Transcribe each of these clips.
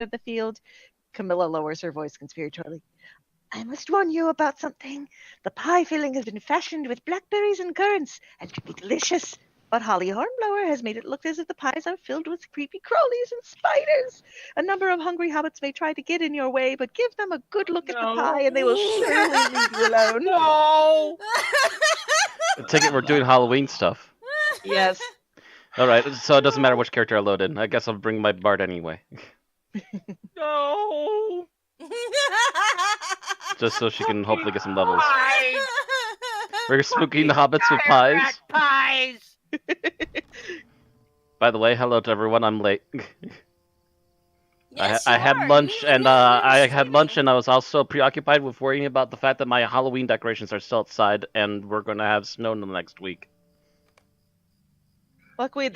of the field. Camilla lowers her voice conspiratorially. I must warn you about something. The pie filling has been fashioned with blackberries and currants and should be delicious. But Holly Hornblower has made it look as if the pies are filled with creepy crawlies and spiders. A number of hungry hobbits may try to get in your way, but give them a good look at the pie and they will surely leave you alone. No! I take it we're doing Halloween stuff. Yes. Alright, so it doesn't matter which character I load in. I guess I'll bring my bard anyway. No! Just so she can hopefully get some levels. Pies! We're spooking the hobbits with pies. Rat pies! By the way, hello to everyone, I'm late. Yes, I you had are. lunch You- and you- you're I had lunch streaming. and I was also preoccupied with worrying about the fact that my Halloween decorations are still outside and we're gonna have snow in the next week. Luckily,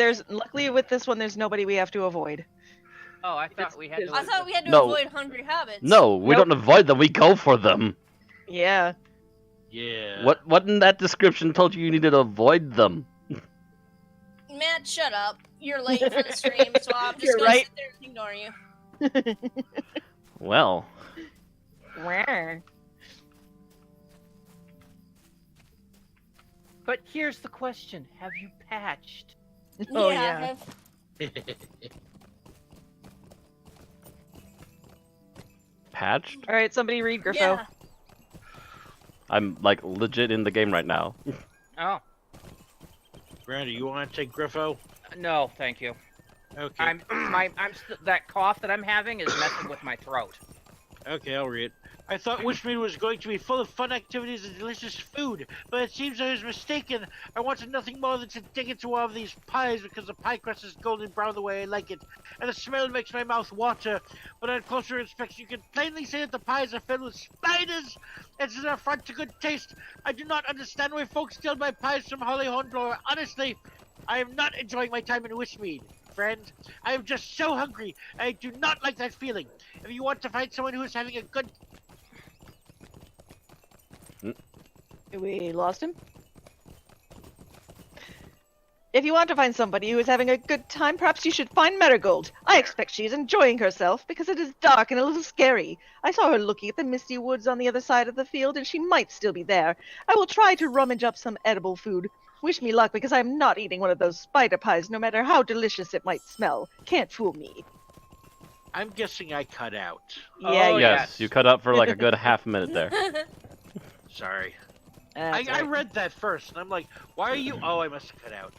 with this one, there's nobody we have to avoid. Oh, I thought we had to. I thought we had to No. avoid hungry hobbits. No, we Nope. don't avoid them, we go for them. Yeah. Yeah. What in that description told you needed to avoid them? Matt, shut up. You're late for the stream, so I'm just You're gonna right. sit there and ignore you. Well, Where? But here's the question: have you patched? Oh, yeah. yeah. patched? All right, somebody read Griffo. Yeah. I'm like legit in the game right now. Oh, Randy, you want to take Griffo? no, thank you. Okay. That cough that I'm having is messing with my throat. Okay, I'll read it. I thought Wishmead was going to be full of fun activities and delicious food, but it seems I was mistaken. I wanted nothing more than to dig into one of these pies because the pie crust is golden brown the way I like it, and the smell makes my mouth water. But on closer inspection, you can plainly see that the pies are filled with spiders. It's an affront to good taste. I do not understand why folks steal my pies from Holly Hornblower. Honestly, I am not enjoying my time in Wishmead. Friend, I am just so hungry. I do not like that feeling. If you want to find someone who is having a good We lost him. If you want to find somebody who is having a good time, perhaps you should find Marigold. I expect she is enjoying herself because it is dark and a little scary. I saw her looking at the misty woods on the other side of the field, and she might still be there. I will try to rummage up some edible food. Wish me luck because I am not eating one of those spider pies, no matter how delicious it might smell. Can't fool me. I'm guessing I cut out. Yeah, Oh, you- Yes, yes. you cut out for like a good half minute there. Sorry. That's I all right. read that first, and I'm like, why are you... Oh, I must have cut out.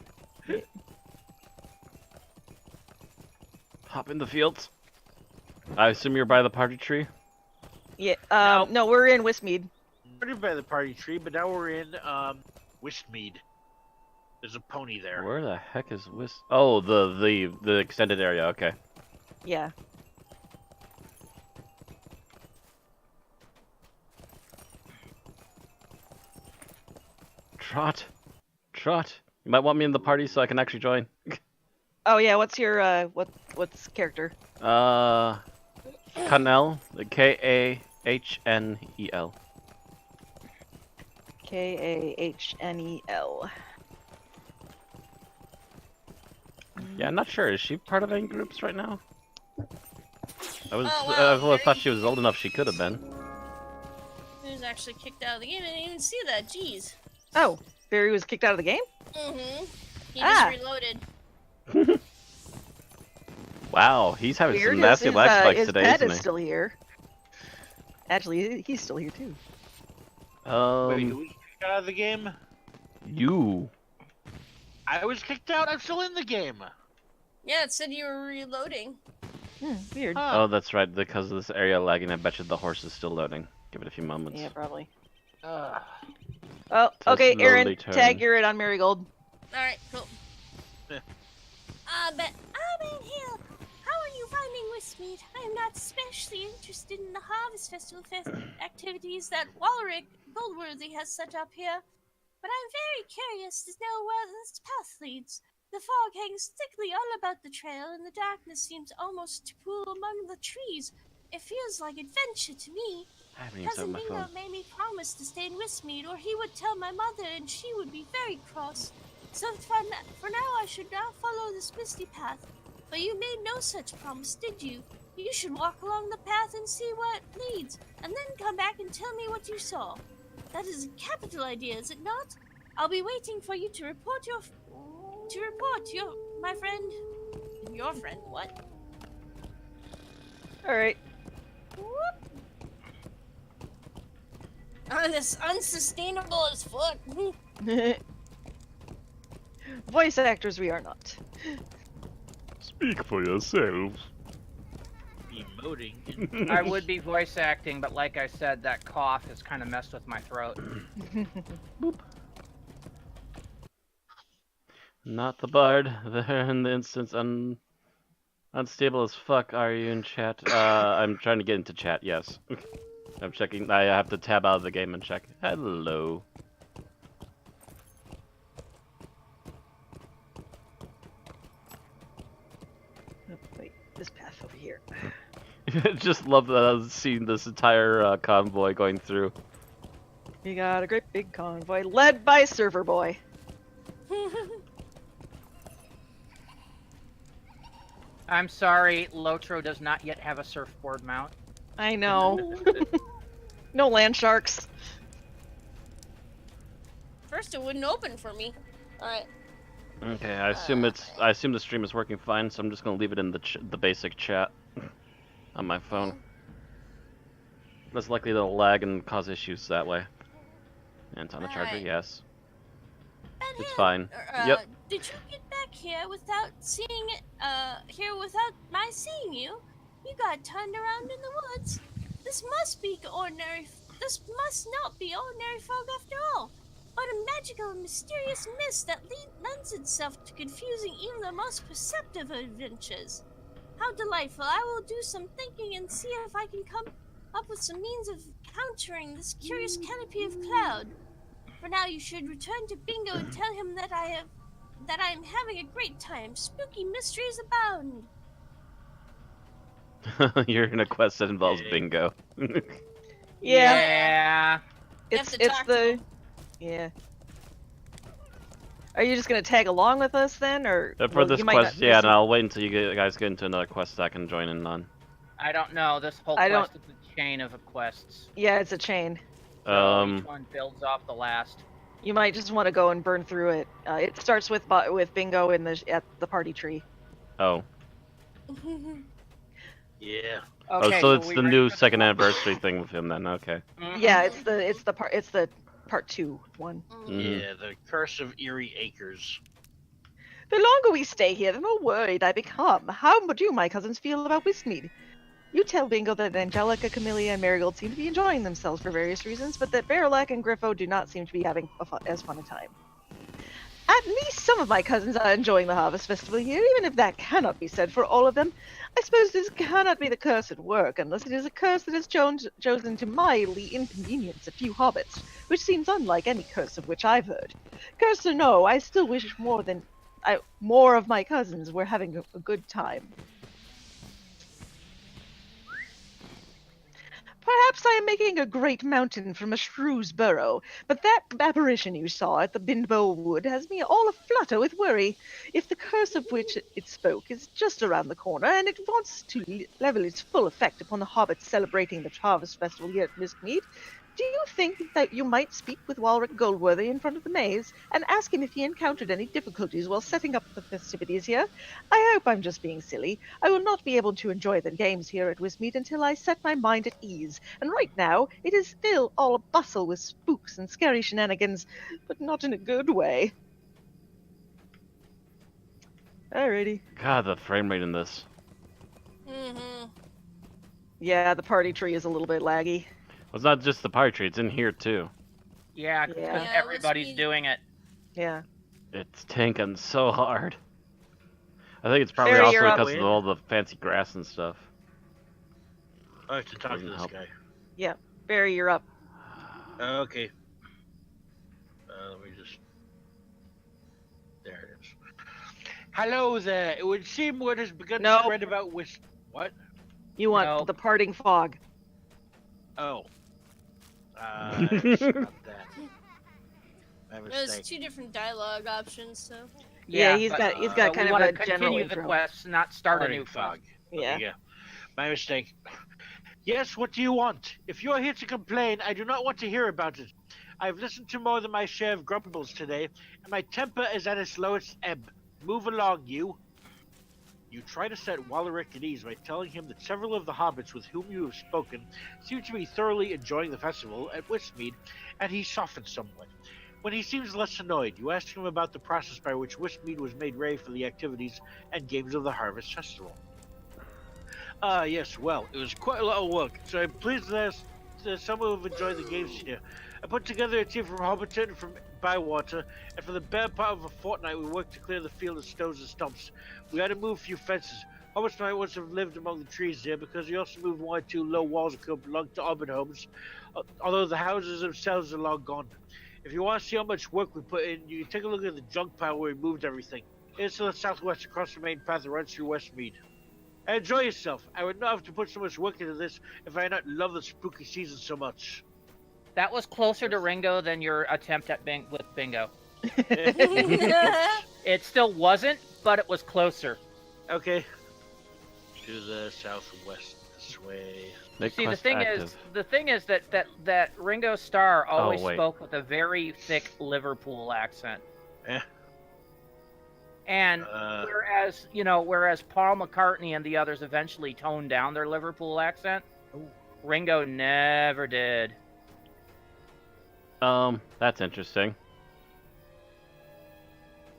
Hop in the fields. I assume you're by the party tree? Yeah. No. No, we're in Westmead. We're by the party tree, but now we're in, Wishmead. There's a pony there. Where the heck is Oh, the extended area, okay. Yeah. Trot. Trot. You might want me in the party so I can actually join. Oh yeah. What's your what's character? Canel. Kahnel. Kahnel. Yeah, I'm not sure. Is she part of any groups right now? I was Oh, wow, I always thought very- she was old enough she could have been. He was actually kicked out of the game. I didn't even see that. Jeez. Oh, Barry was kicked out of the game. Mm-hmm. He Ah. just reloaded. Wow, he's having Weird. some nasty lag spikes his today, pet isn't is he? still here. Actually, he's still here too. Wait, who was kicked out of the game? You. I was kicked out. I'm still in the game. Yeah, it said you were reloading. Weird. Huh. Oh, that's right. Because of this area lagging, I bet you the horse is still loading. Give it a few moments. Yeah, probably. Ugh. Oh, So okay, slowly Aaron. turn. Tag, you're it on Marigold. Alright, cool. Eh. But here. How are you finding Westmead? I am not especially interested in the Harvest Festival activities that Walrick Goldworthy has set up here. But I'm very curious to know where this path leads. The fog hangs thickly all about the trail, and the darkness seems almost to pool among the trees. It feels like adventure to me. I haven't even set Cousin my Bingo phone. made me promise to stay in Westmead, or he would tell my mother, and she would be very cross. So for now, I should now follow this misty path. But you made no such promise, did you? You should walk along the path and see what leads, and then come back and tell me what you saw. That is a capital idea, is it not? I'll be waiting for you to report your my friend. Your friend, what? Alright. Oh, this unsustainable as fuck. Voice actors we are not. Speak for yourselves. Emoting. I would be voice acting, but like I said, that cough has kind of messed with my throat. Boop. Not the bard. There in the instance unstable as fuck. Are you in chat? I'm trying to get into chat. Yes. I'm checking. I have to tab out of the game and check. Hello. Oh, wait, this path over here. Just love that I was seeing this entire convoy going through. We got a great big convoy led by Server Boy. I'm sorry, Lotro does not yet have a surfboard mount. I know. No land sharks. First, it wouldn't open for me. Alright. Okay, I assume the stream is working fine, so I'm just gonna leave it in the basic chat on my phone. Less likely to lag and cause issues that way. And it's on the charger, Alright. yes. It's Him, fine. Yep. Did you get back here without without my seeing you? You got turned around in the woods. This must not be ordinary fog after all, but a magical and mysterious mist that lends itself to confusing even the most perceptive of adventures. How delightful. I will do some thinking and see if I can come up with some means of countering this curious canopy of cloud. For now, you should return to Bingo and tell him that I am having a great time. Spooky mysteries abound. You're in a quest that involves bingo. Yeah. It's You have to talk to the him. yeah. Are you just gonna tag along with us then, or For well, this you might quest, not yeah, listen- and I'll wait until you guys get into another quest that I can join in on. I don't know. This whole I quest is a chain of quests. Yeah, it's a chain. So each one builds off the last. You might just want to go and burn through it. It starts with Bingo at the party tree. Oh. Yeah. Okay, So it's we the ready new for this second one? anniversary thing with him then, okay. Mhm. Yeah, it's the part 2 one. Mhm. Yeah, the Curse of Eerie Acres. The longer we stay here, the more worried I become. How do my cousins feel about Wistmead? You tell Bingo that Angelica, Camellia, and Marigold seem to be enjoying themselves for various reasons, but that Bearlac and Griffo do not seem to be having as fun a time. At least some of my cousins are enjoying the Harvest Festival here, even if that cannot be said for all of them. I suppose this cannot be the curse at work, unless it is a curse that has chosen to mildly inconvenience a few hobbits, which seems unlike any curse of which I've heard. Curse or no, I still wish more of my cousins were having a good time. Perhaps I am making a great mountain from a shrew's burrow, but that apparition you saw at the Bindbow Wood has me all aflutter with worry. If the curse of which it spoke is just around the corner, and it wants to level its full effect upon the hobbits celebrating the Harvest Festival here at Mistmead, do you think that you might speak with Walric Goldworthy in front of the maze, and ask him if he encountered any difficulties while setting up the festivities here? I hope I'm just being silly. I will not be able to enjoy the games here at Wistmead until I set my mind at ease, and right now it is still all a bustle with spooks and scary shenanigans, but not in a good way. Alrighty. God, the frame rate in this. Yeah, the party tree is a little bit laggy. Well, it's not just the party tree, it's in here too. Yeah, because Yeah. Yeah, everybody's let's be- doing it. Yeah. It's tanking so hard. I think it's probably Barry, also you're up. because of all the fancy grass and stuff. I have to talk to Doesn't this help. guy. Barry, you're up. Okay. Let me just. There it is. Hello there. It would seem word has begun No. to spread about What? You want No. the parting fog. Oh. It's not that. My There's mistake. 2 different dialogue options, so. Yeah, he's but- got but kind we of want a to general continue the intro. quests, not start a Parting new fog. quest. Yeah. Okay, My mistake. Yes, what do you want? If you are here to complain, I do not want to hear about it. I've listened to more than my share of grumbles today, and my temper is at its lowest ebb. Move along, you. You try to set Walrick at ease by telling him that several of the hobbits with whom you have spoken seem to be thoroughly enjoying the festival at Westmead, and he softens somewhat. When he seems less annoyed, you ask him about the process by which Westmead was made ready for the activities and games of the Harvest Festival. Yes, well, it was quite a lot of work, so I'm pleased that some have enjoyed the games here. I put together a team from Hobbiton and from Bywater, and for the better part of a fortnight we worked to clear the field of stones and stumps. We had to move a few fences. Hobbits might once have lived among the trees there, because we also moved one or two low walls that belonged to urban homes, although the houses themselves are long gone. If you want to see how much work we put in, you can take a look at the junk pile where we moved everything. It's to the southwest across the main path that runs through Westmead. Enjoy yourself. I would not have to put so much work into this if I had not loved the spooky season so much. That was closer to Ringo than your attempt at with Bingo. It still wasn't, but it was closer. Okay. To the southwest this way. Make See, the quest thing active. is that Ringo Starr always wait. spoke with a very thick Liverpool accent. Eh. And whereas Paul McCartney and the others eventually toned down their Liverpool accent, Ringo never did. That's interesting.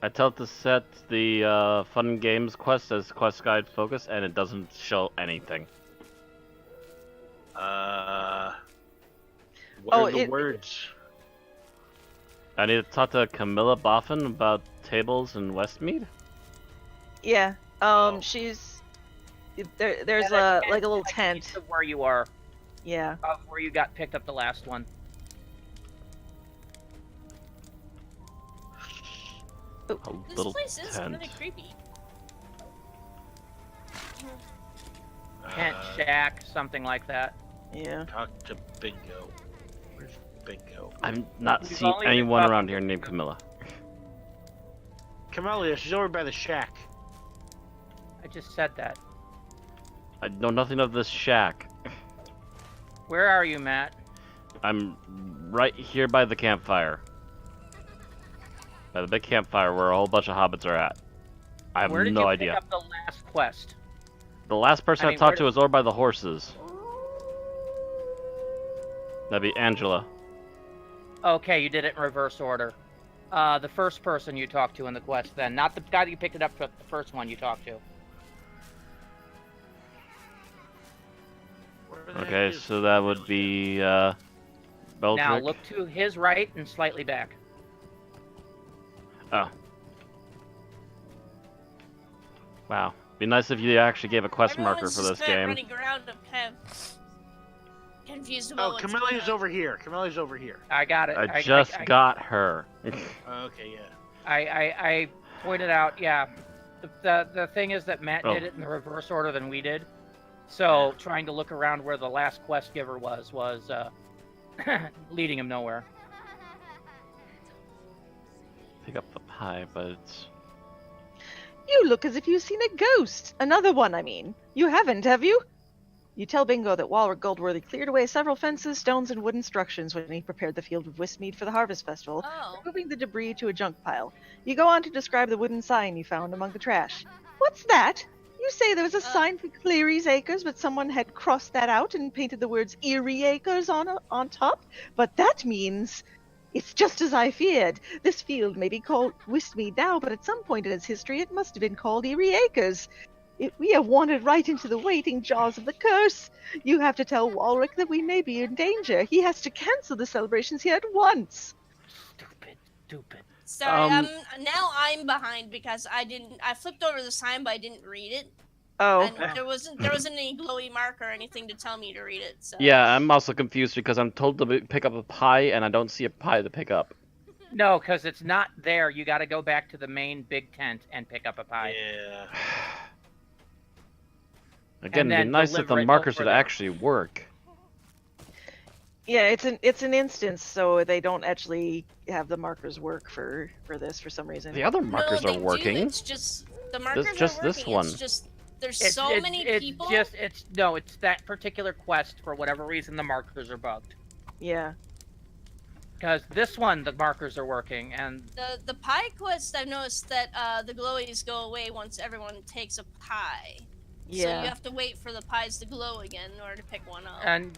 I tell it to set the fun games quest as quest guide focus, and it doesn't show anything. What are the words? I need to talk to Camilla Boffin about tables in Westmead. Yeah. She's there's Yeah, like a little like tent. east of where you are, Yeah. of where you got picked up the last one. A This little place is tent. really creepy. Tent, shack, something like that. Yeah. Talk to Bingo. Where's Bingo? I'm not We've seeing only been anyone talking- around here named Camilla. Camellia, she's over by the shack. I just said that. I know nothing of this shack. Where are you, Matt? I'm right here by the campfire. By the big campfire where a whole bunch of hobbits are at. I have Where did no you idea. pick up the last quest? The last person I I mean, talked where to was over by the horses. That'd be Angela. Okay, you did it in reverse order. The first person you talked to in the quest, then, not the guy that you picked it up, but the first one you talked to. Where the heck Okay, is so that would be Beldrick. Now look to his right and slightly back. Oh. Wow. Be nice if you actually gave a quest marker Everyone's for just this kind of game. running around and kind of confused about Oh, what's Camellia's going on. over here. Camellia's over here. I got it. I just got her. Okay, yeah. I pointed out, yeah. The thing is that Matt Oh. did it in the reverse order than we did. So trying to look around where the last quest giver was leading him nowhere. Pick up the pie, but it's... You look as if you've seen a ghost. Another one, I mean. You haven't, have you? You tell Bingo that Walrick Goldworthy cleared away several fences, stones, and wooden structures when he prepared the field of Westmead for the Harvest Festival, Oh. removing the debris to a junk pile. You go on to describe the wooden sign you found among the trash. What's that? You say there was a sign for Cleary's Acres, but someone had crossed that out and painted the words Eerie Acres on top? But that means... It's just as I feared. This field may be called Westmead now, but at some point in its history it must have been called Eerie Acres. We have wandered right into the waiting jaws of the curse. You have to tell Walrick that we may be in danger. He has to cancel the celebrations here at once. Stupid. Sorry, now I'm behind because I flipped over the sign, but I didn't read it. Oh. And there wasn't any glowy mark or anything to tell me to read it. So. Yeah, I'm also confused because I'm told to pick up a pie, and I don't see a pie to pick up. No, because it's not there. You got to go back to the main big tent and pick up a pie. Yeah. Again, And it'd be then nice if deliver the it markers over would there. actually work. Yeah, it's an instance, so they don't actually have the markers work for this for some reason. The other markers no, are they working. Do. It's just the markers just are this working. one. It's just There's so many people. It's that particular quest, for whatever reason, the markers are bugged. Yeah. Because this one, the markers are working, and The pie quest, I've noticed that the glowies go away once everyone takes a pie. Yeah. So you have to wait for the pies to glow again in order to pick one up. and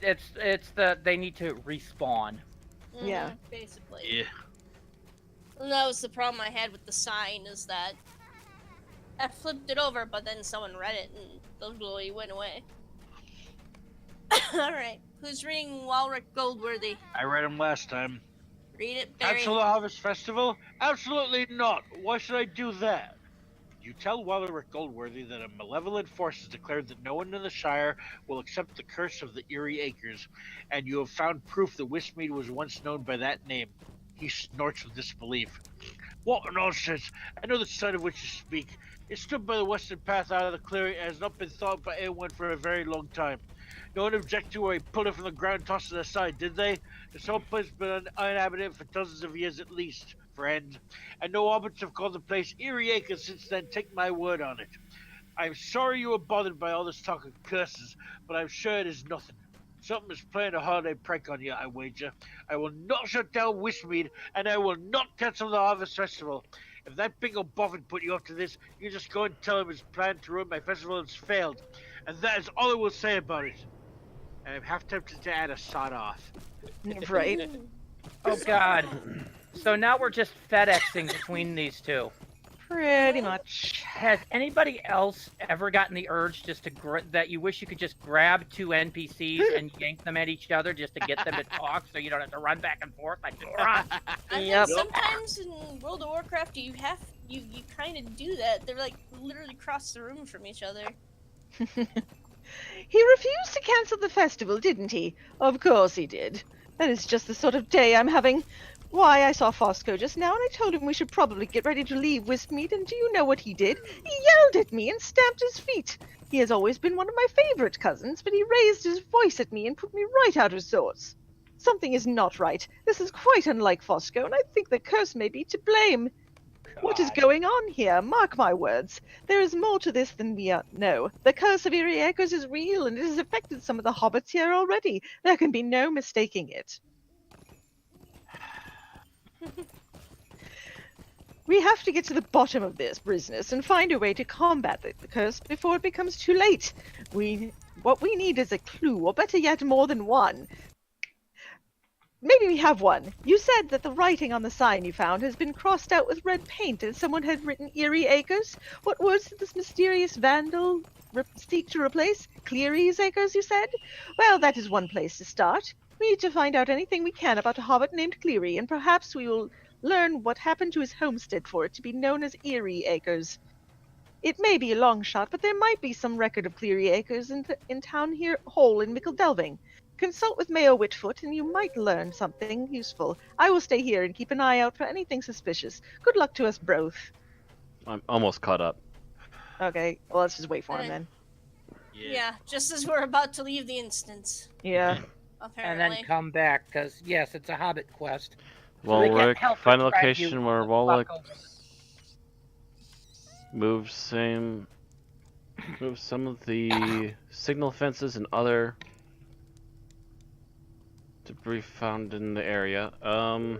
they need to respawn. Yeah. Basically. Yeah. And that was the problem I had with the sign, is that I flipped it over, but then someone read it and the glowy went away. Alright, who's reading Walrick Goldworthy? I read them last time. Read it, Barry. Cancel the Harvest Festival? Absolutely not. Why should I do that? You tell Walrick Goldworthy that a malevolent force has declared that no one in the Shire will accept the curse of the Eerie Acres, and you have found proof that Westmead was once known by that name. He snorts with disbelief. What nonsense! I know the side of which you speak. It stood by the western path out of the clearing and has not been thought by anyone for a very long time. No one objected to where he pulled it from the ground and tossed it aside, did they? This whole place has been uninhabited for dozens of years at least, friend. And no hobbits have called the place Eerie Acres since then, take my word on it. I'm sorry you were bothered by all this talk of curses, but I'm sure it is nothing. Something is playing a holiday prank on you, I wager. I will not shut down Wishmead, and I will not cancel the Harvest Festival. If that bingo boffin put you up to this, you just go and tell him his plan to ruin my festival has failed. And that is all I will say about it. And I'm half tempted to add a sod off. Right. Oh God! So now we're just FedExing between these two. Pretty much. Has anybody else ever gotten the urge just to that you wish you could just grab two NPCs and yank them at each other just to get them to talk, so you don't have to run back and forth like I Yep. think sometimes in World of Warcraft you kind of do that. They're like literally across the room from each other. He refused to cancel the festival, didn't he? Of course he did. That is just the sort of day I'm having. Why, I saw Fosco just now, and I told him we should probably get ready to leave Westmead, and do you know what he did? He yelled at me and stamped his feet. He has always been one of my favorite cousins, but he raised his voice at me and put me right out of sorts. Something is not right. This is quite unlike Fosco, and I think the curse may be to blame. What is going on here? Mark my words. There is more to this than we know. The curse of Eerie Acres is real, and it has affected some of the hobbits here already. There can be no mistaking it. We have to get to the bottom of this business and find a way to combat the curse before it becomes too late. What we need is a clue, or better yet, more than one. Maybe we have one. You said that the writing on the sign you found has been crossed out with red paint and someone had written Eerie Acres. What words did this mysterious vandal seek to replace? Cleary's Acres, you said? Well, that is one place to start. We need to find out anything we can about a hobbit named Cleary, and perhaps we will learn what happened to his homestead for it to be known as Eerie Acres. It may be a long shot, but there might be some record of Cleary Acres in town here, Hole in Mickle Delving. Consult with Mayo Whitfoot, and you might learn something useful. I will stay here and keep an eye out for anything suspicious. Good luck to us both. I'm almost caught up. Okay, well, let's just wait for him then. Yeah, just as we're about to leave the instance. Yeah. Apparently. and then come back, because yes, it's a Hobbit quest. Walrick, find a drag location you where the Walrick fuck over. moves some of the signal fences and other debris found in the area. So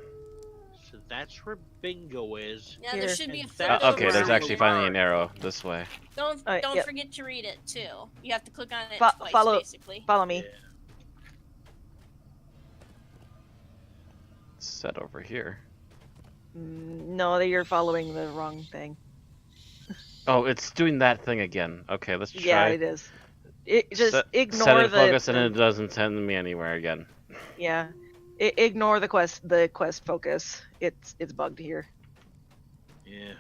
that's where bingo is. Yeah, there should be a And photo. that's Okay, where there's the actually finally an arrow this way. Don't yep. forget to read it too. You have to click on it twice, follow- basically. Follow me. Yeah. It's set over here. No, you're following the wrong thing. Oh, it's doing that thing again. Okay, let's try. Yeah, it is. Just ignore set and the focus, and it doesn't send me anywhere again. Yeah, ignore the quest focus. It's bugged here. Yeah.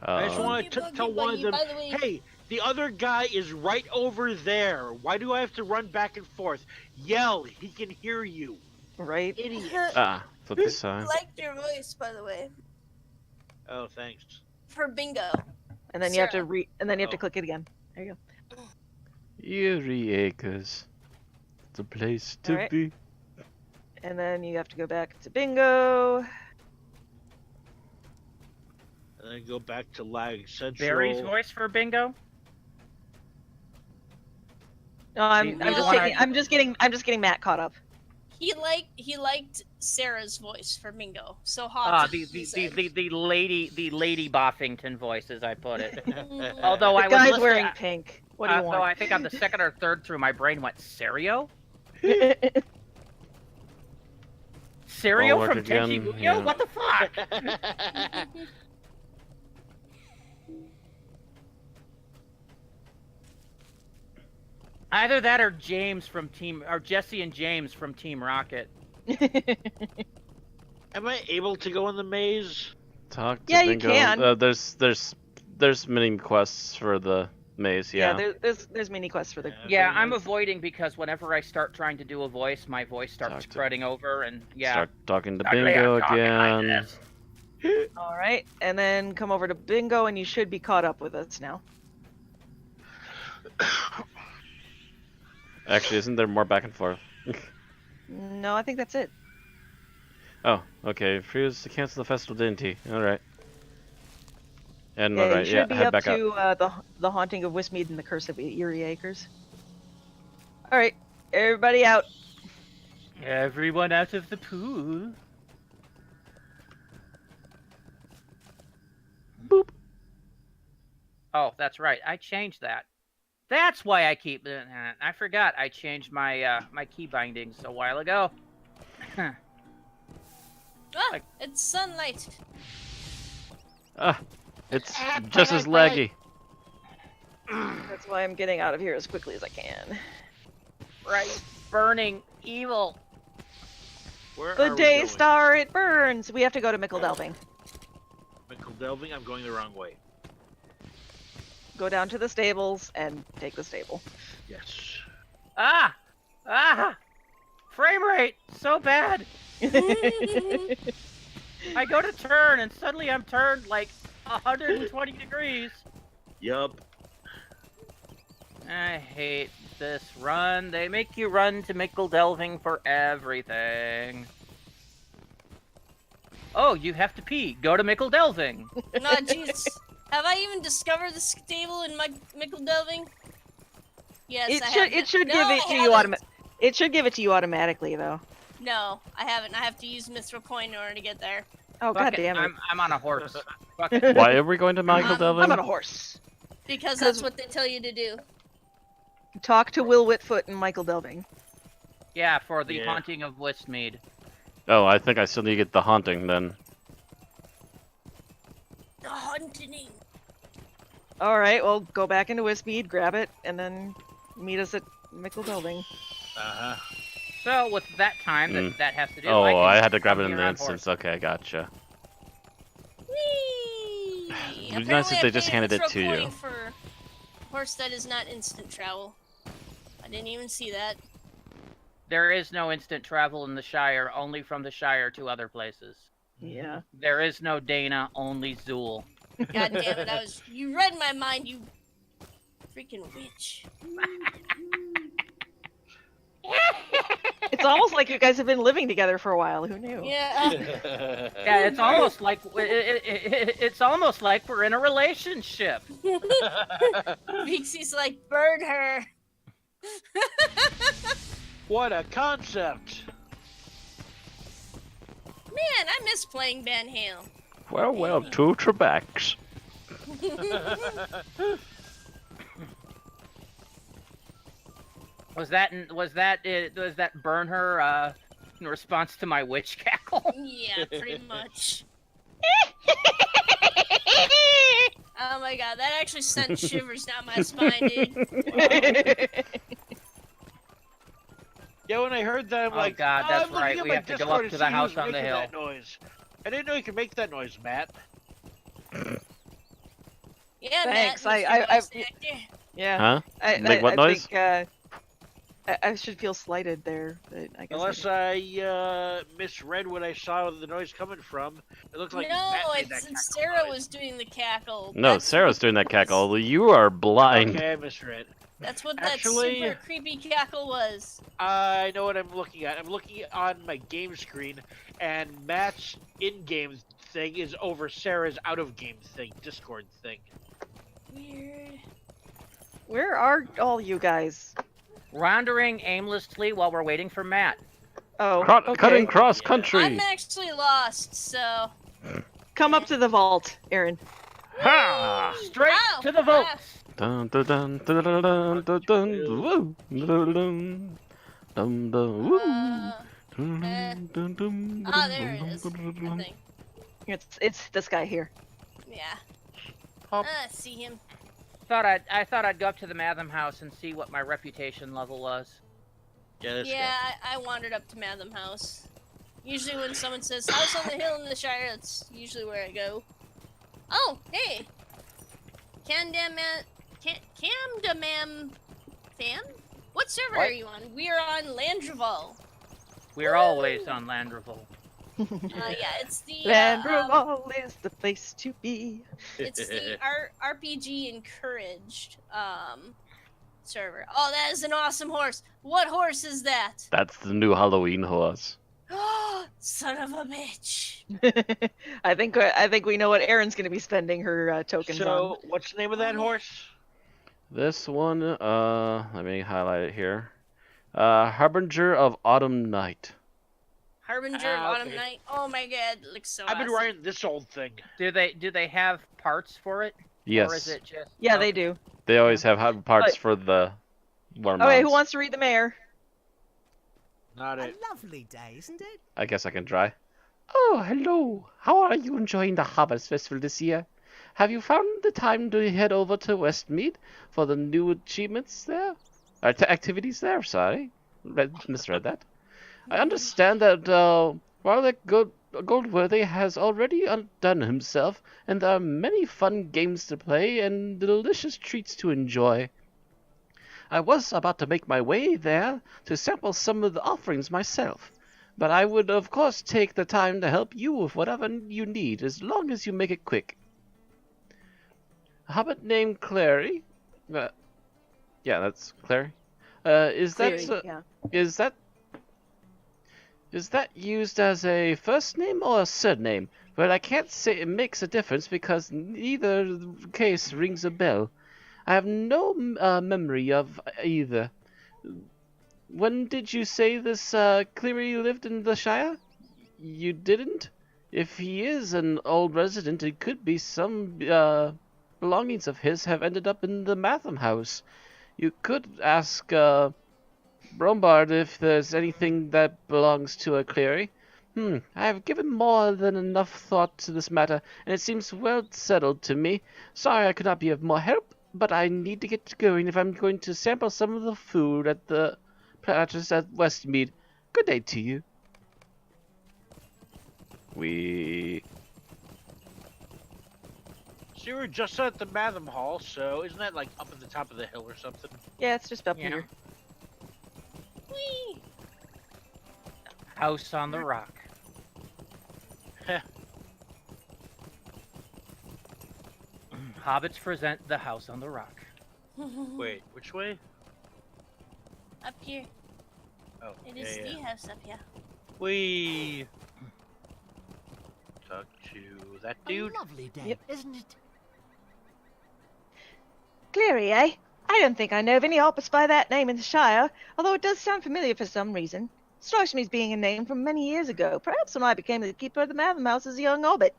I just want to tell one of them, By the way, hey, the other guy is right over there. Why do I have to run back and forth? Yell, he can hear you. Right? Idiot. Flip the sign. liked your voice, by the way, Oh, thanks. for bingo. And then you have to Sarah. to click it again. There you go. Eerie Acres. It's a place to Alright. be. And then you have to go back to bingo. And Then go back to Lag Central. Barry's voice for bingo. No, I'm Do you just wanna- taking. I'm just getting Matt caught up. He liked Sarah's voice for bingo. So hot. Ah, the lady Boffington voice, as I put it. Although The I was guy's listening- wearing pink. What do you So want? I think on the second or third through, my brain went Serio. Serio All from work again, Tenchi Muyo? yeah. What the fuck? Either that or Jesse and James from Team Rocket. Am I able to go in the maze? Talk to Yeah, you Bingo. can. There's mini quests for the maze. Yeah. There's mini quests for the. Yeah, for the I'm maze. avoiding because whenever I start trying to do a voice, my voice starts Talk to- spreading over, and yeah. Start talking to Luckily, Bingo I'm talking like again. this. All right, and then come over to Bingo, and you should be caught up with us now. Actually, isn't there more back and forth? No, I think that's it. Oh, okay. Refused to cancel the festival, didn't he? Alright. And Yeah, alright, you should yeah, be head up back up. to the haunting of Wismead and the curse of Eerie Acres. All right, everybody out. Everyone out of the pool. Boop. Oh, that's right. I changed that. That's why I keep doing that. I forgot I changed my my key bindings a while ago. Ah, it's sunlight. Ah, it's just as laggy. That's why I'm getting out of here as quickly as I can. Right. Burning evil. Where The are day we going? star, it burns. We have to go to Mickle Delving. Mickle Delving? I'm going the wrong way. Go down to the stables and take the stable. Yes. Ah! Ah! Frame rate! So bad! I go to turn and suddenly I'm turned like 120 degrees. Yup. I hate this run. They make you run to Mickle Delving for everything. Oh, you have to pee. Go to Mickle Delving. No, jeez. Have I even discovered the stable in my Mickle Delving? Yes, I have. It should No, give I it to you haven't. It should give it to you automatically though. No, I haven't. I have to use Mithril Coin in order to get there. Oh Fuck god damn it! I'm on a horse. Fuck it. Why are we going to Michael Delving? I'm on a horse. Because that's what they tell you to do. Talk to Will Whitfoot and Michael Delving. Yeah, for the Yeah. haunting of Westmead. Oh, I think I still need to get the haunting then. The haunting. All right, well go back into Wismead, grab it, and then meet us at Mickle Delving. Uh-huh. So with that time that has to do. Oh, can I had to grab it come in here the on horse. instance. Okay, gotcha. Whee! It'd be nice if they just handed it to you. For horse that is not instant travel. I didn't even see that. There is no instant travel in the Shire, only from the Shire to other places. Yeah. There is no Dana, only Zool. God damn it! You read my mind, you freaking witch. It's almost like you guys have been living together for a while. Who knew? Yeah. Yeah, it's almost like it's almost like we're in a relationship. Vixie's like, burn her. What a concept! Man, I miss playing Van Halen. Well, two Trebeks. Was that burn her in response to my witch cackle? Yeah, pretty much. Oh my god, that actually sent shivers down my spine, dude. Yeah, when I heard that, I'm Oh, like, God, "Oh, that's I'm looking right, at we my have to go Discord up to to the see house who's on the making hill." that noise. I didn't know you could make that noise, Matt. Yeah, Thanks, Matt, I- Mr. Voice actor. Yeah. Huh? I, Make what I noise? Think, I should feel slighted there. But I guess Unless I misread what I saw the noise coming from. It looked like No, Matt made that it's cackle Sarah noise. was doing the cackle. No, That's Sarah's what- doing that cackle. You are blind. Okay, I misread. That's what Actually- that super creepy cackle was. I know what I'm looking at. I'm looking on my game screen, and Matt's in-game thing is over Sarah's out-of-game thing, Discord thing. Weird. Where are all you guys? Wandering aimlessly while we're waiting for Matt. Oh, okay. Cutting cross Yeah. country. I'm actually lost, so. Come up to the vault, Aaron. Ha! Straight Ow! to the vault. Ah, Dun dun dun dun dun dun dun dun woo dun dun dun dun woo. Dun, dun, dun, Ah, there it is. dun, I think. It's this guy here. Yeah. Hop. See him. I thought I'd go up to the Matham house and see what my reputation level was. Yeah, this Yeah, I wandered up to Matham House. Usually when someone says house on the hill in the Shire, that's usually where I go. Oh, hey! Camdamam fam? What server What? are you on? We are on Landreval. We're always on Landreval. Yeah, it's the Landreval is the place to be. it's the RPG encouraged server. Oh, that is an awesome horse. What horse is that? That's the new Halloween horse. Son of a bitch. I think we know what Erin's going to be spending her tokens on. So, what's the name of that horse? This one, let me highlight it here. Harbinger of Autumn Night. Harbinger of Ah, Autumn okay. Night. Oh my god, it looks so I've been awesome. riding this old thing. Do they have parts for it? Yes, Or is it just Yeah, oh, they do. they always have parts But- for the war Okay, mounts. who wants to read the mayor? Not A it. lovely day, isn't it? I guess I can try. Oh, hello. How are you enjoying the Harvest Festival this year? Have you found the time to head over to Westmead for the new achievements there? Activities there, sorry. Misread that. I understand that Warlick Goldworthy has already outdone himself, and there are many fun games to play and delicious treats to enjoy. I was about to make my way there to sample some of the offerings myself, but I would of course take the time to help you with whatever you need, as long as you make it quick. A hobbit named Clary? Yeah, that's Clary. Is that Cleary, yeah. is that used as a first name or a surname? Well, I can't say it makes a difference because neither case rings a bell. I have no memory of either. When did you say this Cleary lived in the Shire? You didn't? If he is an old resident, it could be some belongings of his have ended up in the Matham house. You could ask Brombard if there's anything that belongs to a Cleary. I have given more than enough thought to this matter, and it seems well settled to me. Sorry I could not be of more help, but I need to get going if I'm going to sample some of the food at the platters at Westmead. Good day to you. So you were just at the Matham Hall, so isn't that like up at the top of the hill or something? Yeah, it's just up Yeah. here. Whee! House on the Rock? Hobbits present the House on the Rock. Wait, which way? Up here. Oh, It is yeah, the yeah. house up here. We talk to that dude. A lovely day, Yep. isn't it? Cleary, eh? I don't think I know of any hobbits by that name in the Shire, although it does sound familiar for some reason. Strikes me as being a name from many years ago, perhaps when I became the keeper of the Matham House as a young hobbit.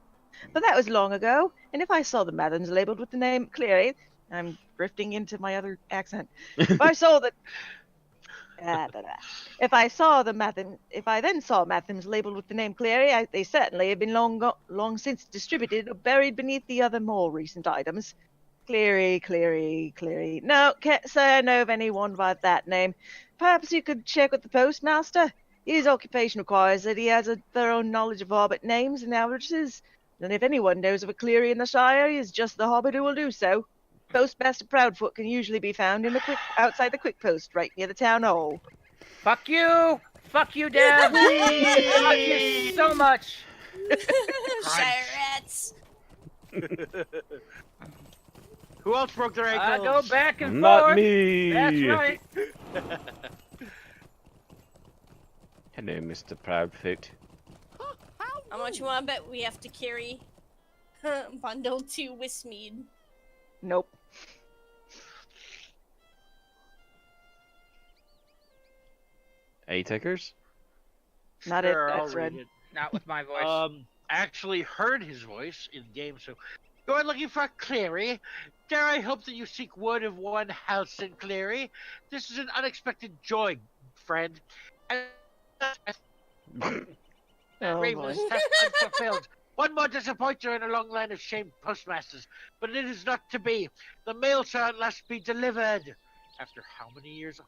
But that was long ago, and if I saw the Mathams labelled with the name Cleary, I'm drifting into my other accent. If I saw that, if I then saw Mathams labelled with the name Cleary, they certainly have been long since distributed or buried beneath the other more recent items. Cleary. No, can't say I know of anyone by that name. Perhaps you could check with the postmaster. His occupation requires that he has a thorough knowledge of hobbit names and averages. And if anyone knows of a Cleary in the Shire, he is just the hobbit who will do so. Postmaster Proudfoot can usually be found in outside the quick post, right near the town hall. Fuck you! Fuck you, Dev! Fuck you so much! Shire rats. Who else broke their I ankles? go back and Not forth. me. That's right. Hello, Mr. Proudfoot. How How much you want to bet we have to carry bundle to Wismead? Nope. A-takers? Not Sure, it. I'll That's read red. it. Not with my voice. I actually heard his voice in game, so you're looking for Clary. Dare I hope that you seek word of one house in Clary. This is an unexpected joy, friend. And Oh Raven boy. is left unfulfilled. One more disappointer in a long line of shamed postmasters, but it is not to be. The mail shall at last be delivered. After how many years?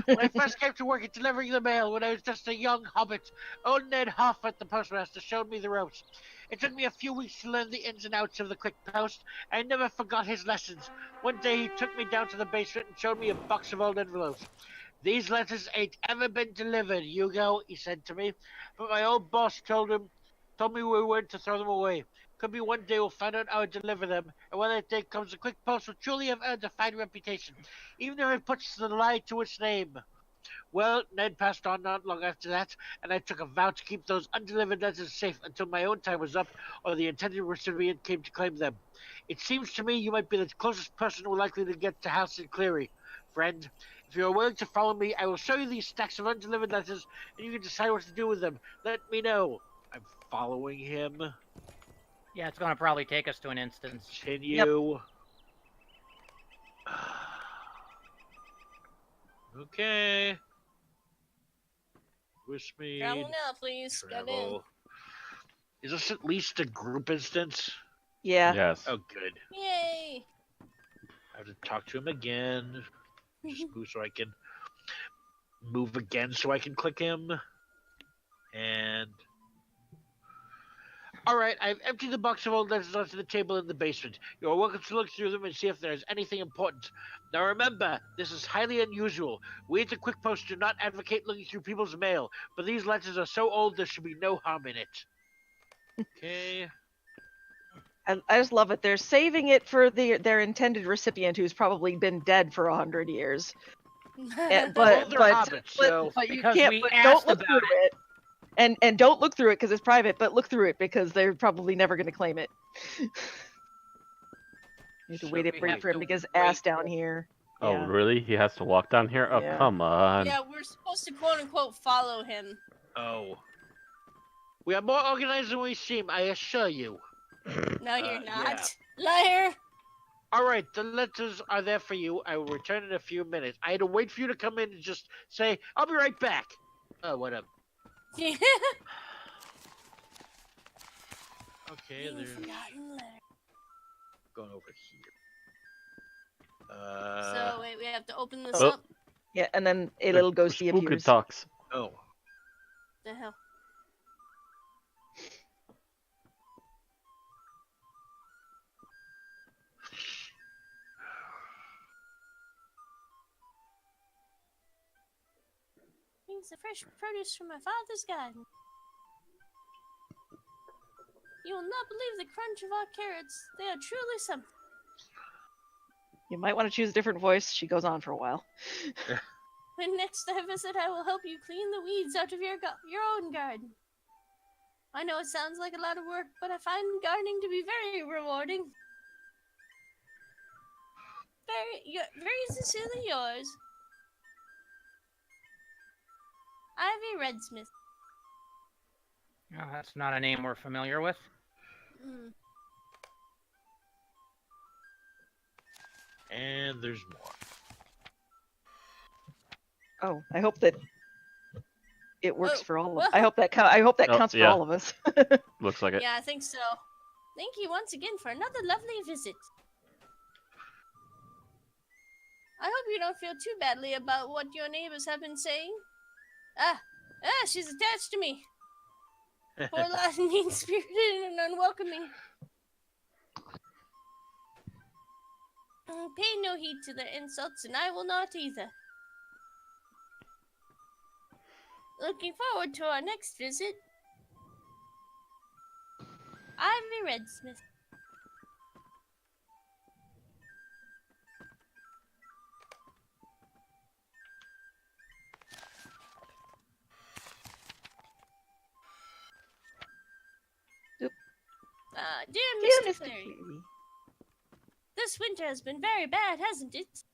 When I first came to work at delivering the mail, when I was just a young hobbit, old Ned Hoff at the postmaster showed me the ropes. It took me a few weeks to learn the ins and outs of the quick post. I never forgot his lessons. One day he took me down to the basement and showed me a box of old envelopes. These letters ain't ever been delivered, Hugo, he said to me. But my old boss told me we weren't to throw them away. Could be one day we'll find out how to deliver them, and when that day comes, the quick post will truly have earned a fine reputation, even if it puts the lie to its name. Well, Ned passed on not long after that, and I took a vow to keep those undelivered letters safe until my own time was up, or the intended recipient came to claim them. It seems to me you might be the closest person we're likely to get to House in Cleary, friend. If you are willing to follow me, I will show you these stacks of undelivered letters, and you can decide what to do with them. Let me know. I'm following him. Yeah, it's gonna probably take us to an instance. Continue. Okay. Wish me. Travel now, please. Get in. Travel. Is this at least a group instance? Yeah. Yes. Oh, good. Yay! I have to talk to him again. Just move so I can move again so I can click him. And alright, I've emptied the box of old letters onto the table in the basement. You're welcome to look through them and see if there's anything important. Now remember, this is highly unusual. We at the Quick Post do not advocate looking through people's mail, but these letters are so old there should be no harm in it. Okay. I just love it. They're saving it for their intended recipient, who's probably been dead for 100 years. Well, But they're hobbits, so but you because can't. we But asked don't look about through it. And don't look through it because it's private. But look through it because they're probably never going to claim it. You have to So wait we for have him to to get his wait ass down here. Oh, Yeah. really? He has to walk down here? Oh, Yeah. come on. Yeah, we're supposed to quote unquote follow him. Oh. We are more organized than we seem, I assure you. No, you're not. yeah. Liar! Alright, the letters are there for you. I will return in a few minutes. I had to wait for you to come in and just say, I'll be right back. Oh, whatever. Okay, Being there's forgotten letter. going over here. So wait, we have to open this Oh. up. Yeah, and then a little ghosty Spooky appears. talks. Oh. The hell? Brings the fresh produce from my father's garden. You will not believe the crunch of our carrots. They are truly something. You might want to choose a different voice. She goes on for a while. When next I visit, I will help you clean the weeds out of your own garden. I know it sounds like a lot of work, but I find gardening to be very rewarding. Very sincerely yours, Ivy Redsmith. Oh, that's not a name we're familiar with. Mm. And there's more. Oh, I hope that it works Oh, for all of whoa. us. I hope that Oh, counts for yeah. all of us. Looks like it. Yeah, I think so. Thank you once again for another lovely visit. I hope you don't feel too badly about what your neighbors have been saying. She's attached to me. Poor lot mean-spirited and unwelcoming. Pay no heed to their insults, and I will not either. Looking forward to our next visit. Ivy Redsmith. Dear Dear Mr. Mr. Clary, Cleary. this winter has been very bad, hasn't it?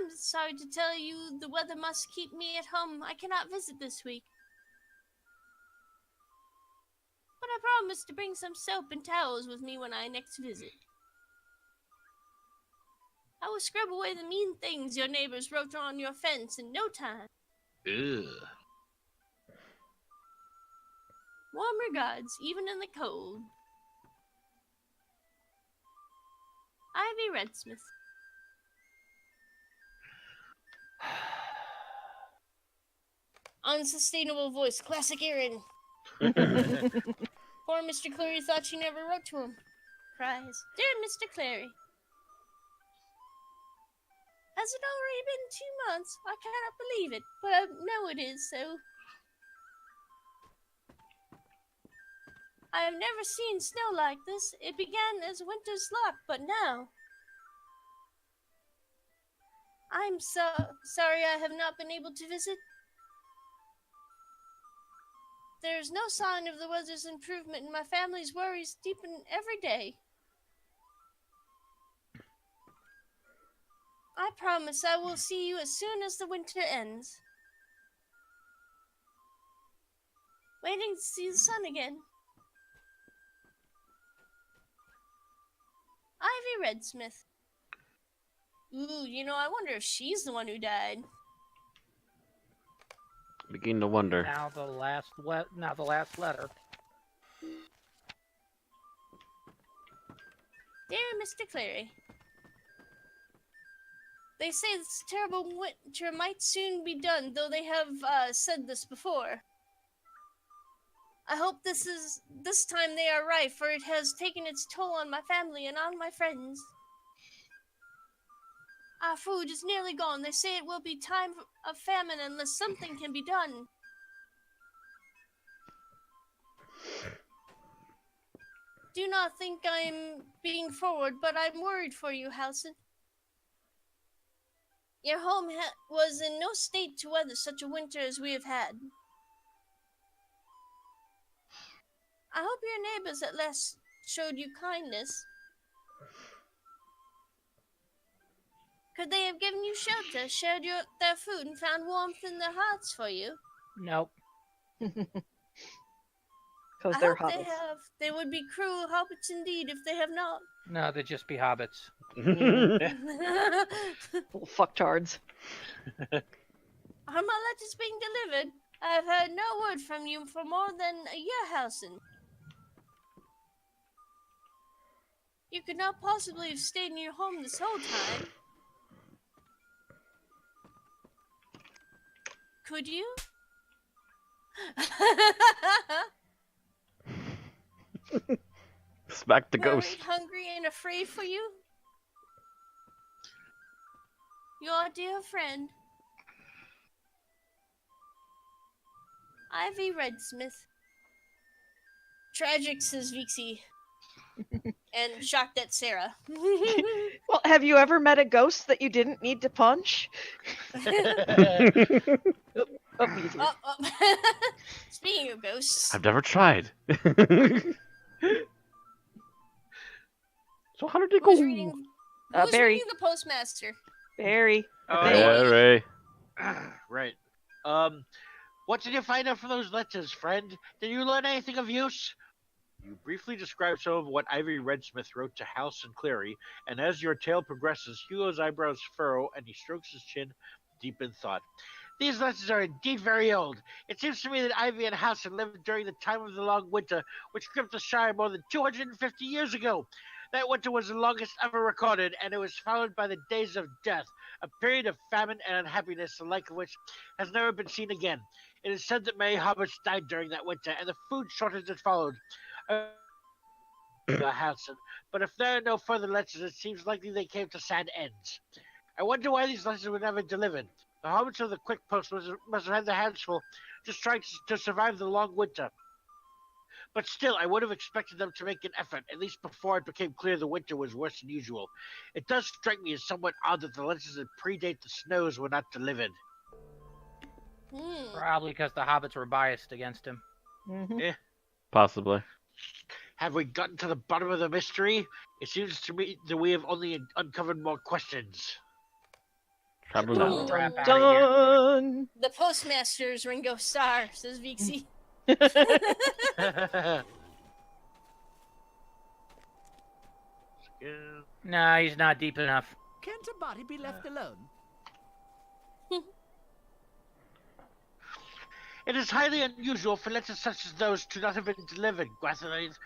I'm sorry to tell you the weather must keep me at home. I cannot visit this week. But I promise to bring some soap and towels with me when I next visit. I will scrub away the mean things your neighbors wrote on your fence in no time. Ugh. Warm regards, even in the cold. Ivy Redsmith. Unsustainable voice, classic Aaron. Poor Mr. Clary thought she never wrote to him. Cries. Dear Mr. Clary. Has it already been 2 months? I cannot believe it, but I know it is so. I have never seen snow like this. It began as winter's luck, but now... I'm sorry I have not been able to visit. There is no sign of the weather's improvement, and my family's worries deepen every day. I promise I will see you as soon as the winter ends. Waiting to see the sun again. Ivy Redsmith. Ooh, I wonder if she's the one who died. Begin to wonder. Now the last letter. Dear Mr. Clary. They say this terrible winter might soon be done, though they have said this before. I hope this time they are right, for it has taken its toll on my family and on my friends. Our food is nearly gone. They say it will be time of famine unless something can be done. Do not think I'm being forward, but I'm worried for you, Halson. Your home was in no state to weather such a winter as we have had. I hope your neighbors at last showed you kindness. Could they have given you shelter, shared their food, and found warmth in their hearts for you? Nope. Because I they're hope hobbits. they have. They would be cruel hobbits indeed if they have not. No, they'd just be hobbits. Little fucktards. Are my letters being delivered? I have heard no word from you for more than a year, Halson. You could not possibly have stayed in your home this whole time. Could you? Smack the ghost. Worried, hungry, and afraid for you? Your dear friend, Ivy Redsmith. Tragic, says Vixie. And shocked at Sarah. Well, have you ever met a ghost that you didn't need to punch? Oh, me too. Speaking of ghosts. I've never tried. So how did it go? Who's reading Barry. reading the Postmaster? Barry. Barry. Right. What did you find out from those letters, friend? Did you learn anything of use? You briefly describe some of what Ivy Redsmith wrote to House and Cleary, and as your tale progresses, Hugo's eyebrows furrow and he strokes his chin, deep in thought. These letters are indeed very old. It seems to me that Ivy and House had lived during the time of the long winter, which gripped the Shire more than 250 years ago. That winter was the longest ever recorded, and it was followed by the Days of Death, a period of famine and unhappiness, the like of which has never been seen again. It is said that many hobbits died during that winter, and the food shortage that followed. Hanson, but if there are no further letters, it seems likely they came to sad ends. I wonder why these letters were never delivered. The hobbits of the Quick Post must have had their hands full, just trying to survive the long winter. But still, I would have expected them to make an effort, at least before it became clear the winter was worse than usual. It does strike me as somewhat odd that the letters that predate the snows were not delivered. Probably because the hobbits were biased against him. Mhm. Possibly. Have we gotten to the bottom of the mystery? It seems to me that we have only uncovered more questions. Probably Time not. to wrap Dun, outta here. dun. The Postmasters, Ringo Starr, says Vixie. Nah, he's not deep enough. Can't a body be left alone? It is highly unusual for letters such as those to not have been delivered, Guathelines.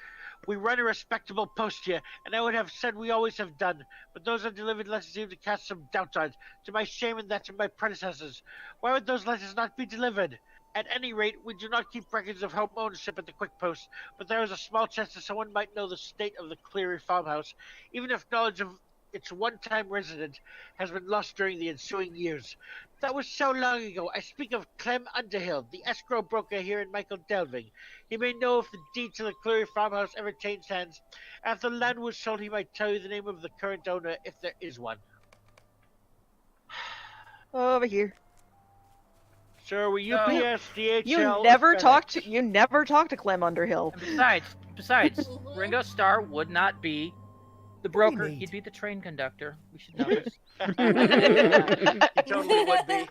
We run a respectable post here, and I would have said we always have done, but those undelivered letters seem to cast some doubt on it, to my shame and that of my predecessors. Why would those letters not be delivered? At any rate, we do not keep records of home ownership at the Quick Post, but there is a small chance that someone might know the state of the Clara Farmhouse, even if knowledge of its one-time resident has been lost during the ensuing years. That was so long ago. I speak of Clem Underhill, the escrow broker here in Michael Delving. He may know if the deed to the Cleary Farmhouse ever changed hands. After the land was sold, he might tell you the name of the current owner, if there is one. Over here. Sir, we No. UPS, DHL... You never FedEx. talked to Clem Underhill. And besides, Ringo Starr would not be the broker. need? He'd be the train conductor. We should know this. He totally would be.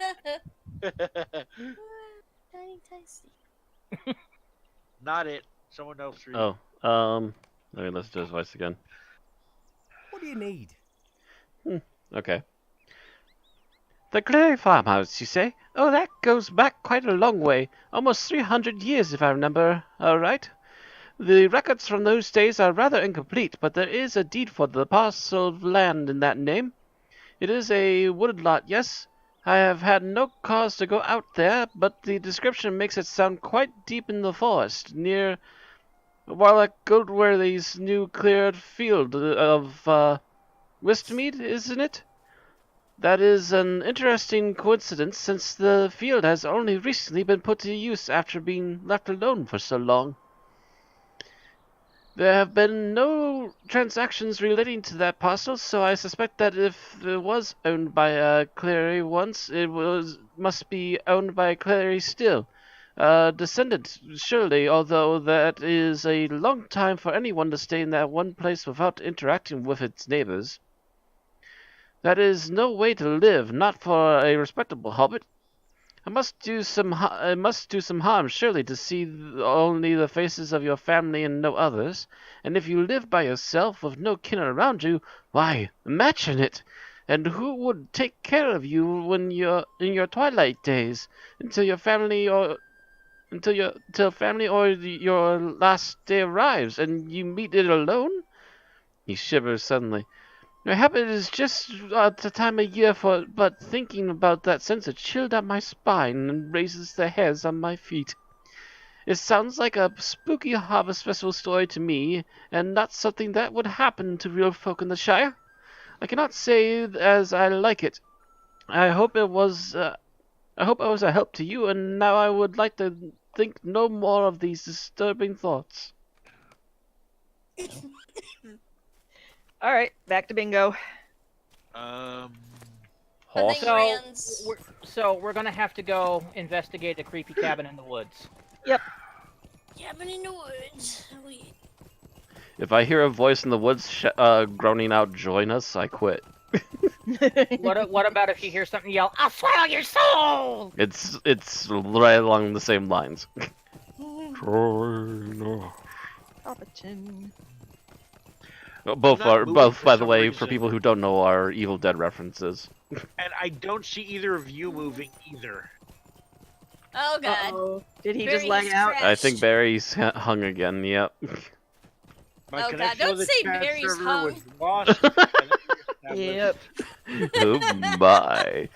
Tiny tasty. Not it. Someone else read. Oh, let me listen to his voice again. What do you need? Okay. The Clary Farmhouse, you say? Oh, that goes back quite a long way. Almost 300 years, if I remember right. The records from those days are rather incomplete, but there is a deed for the parcel of land in that name. It is a wooded lot, yes. I have had no cause to go out there, but the description makes it sound quite deep in the forest, near Warlock Goldworthy's new cleared field of Westmead, isn't it? That is an interesting coincidence, since the field has only recently been put to use after being left alone for so long. There have been no transactions relating to that parcel, so I suspect that if it was owned by a Clary once, must be owned by a Clary still. A descendant, surely, although that is a long time for anyone to stay in that one place without interacting with its neighbors. That is no way to live, not for a respectable hobbit. It must do some harm, surely, to see only the faces of your family and no others. And if you live by yourself, with no kin around you, why, imagine it! And who would take care of you when you're in your twilight days, until family or your last day arrives, and you meet it alone? He shivers suddenly. Perhaps it is just the time of year for it, but thinking about that sends a chill down my spine and raises the hairs on my feet. It sounds like a spooky harvest festival story to me, and not something that would happen to real folk in the Shire. I cannot say as I like it. I hope I was a help to you, and now I would like to think no more of these disturbing thoughts. All right, back to bingo. I Horse? think So Rand's... we're gonna have to go investigate a creepy cabin in the woods. Cabin in the woods. If I hear a voice in the woods groaning out, "Join us," I quit. What about if you hear something yell, "I'll swallow your soul"? It's right along the same lines. Join us. Hobbiton. Both not are moving both, for by the some way, reason. for people who don't know, are Evil Dead references. And I don't see either of you moving either. Oh god. Uh-oh. Did he Barry just lag has out? crashed. I think Barry's hung again. Yep. My Oh, God, connection don't with the say chat Barry's server hung. was lost. and then Yep. Oh my.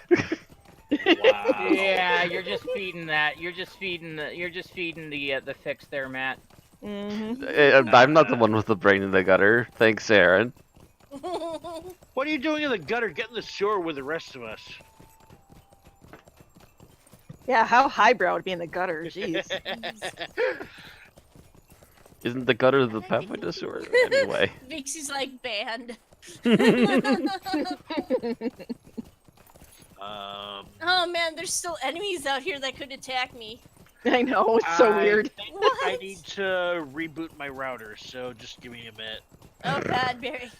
Wow. Yeah, you're just feeding that. You're just feeding the fix there, Matt. Mm-hmm. I'm not the one with the brain in the gutter. Thanks, Aaron. What are you doing in the gutter? Get in the sewer with the rest of us. Yeah, how highbrow would be in the gutter? Jeez. Isn't the gutter the pathway to sewer? Anyway. Vixie's like banned. Um, Oh man, there's still enemies out here that could attack me. I know, it's so weird. think What? I need to reboot my router, so just give me a minute. Oh God, Barry.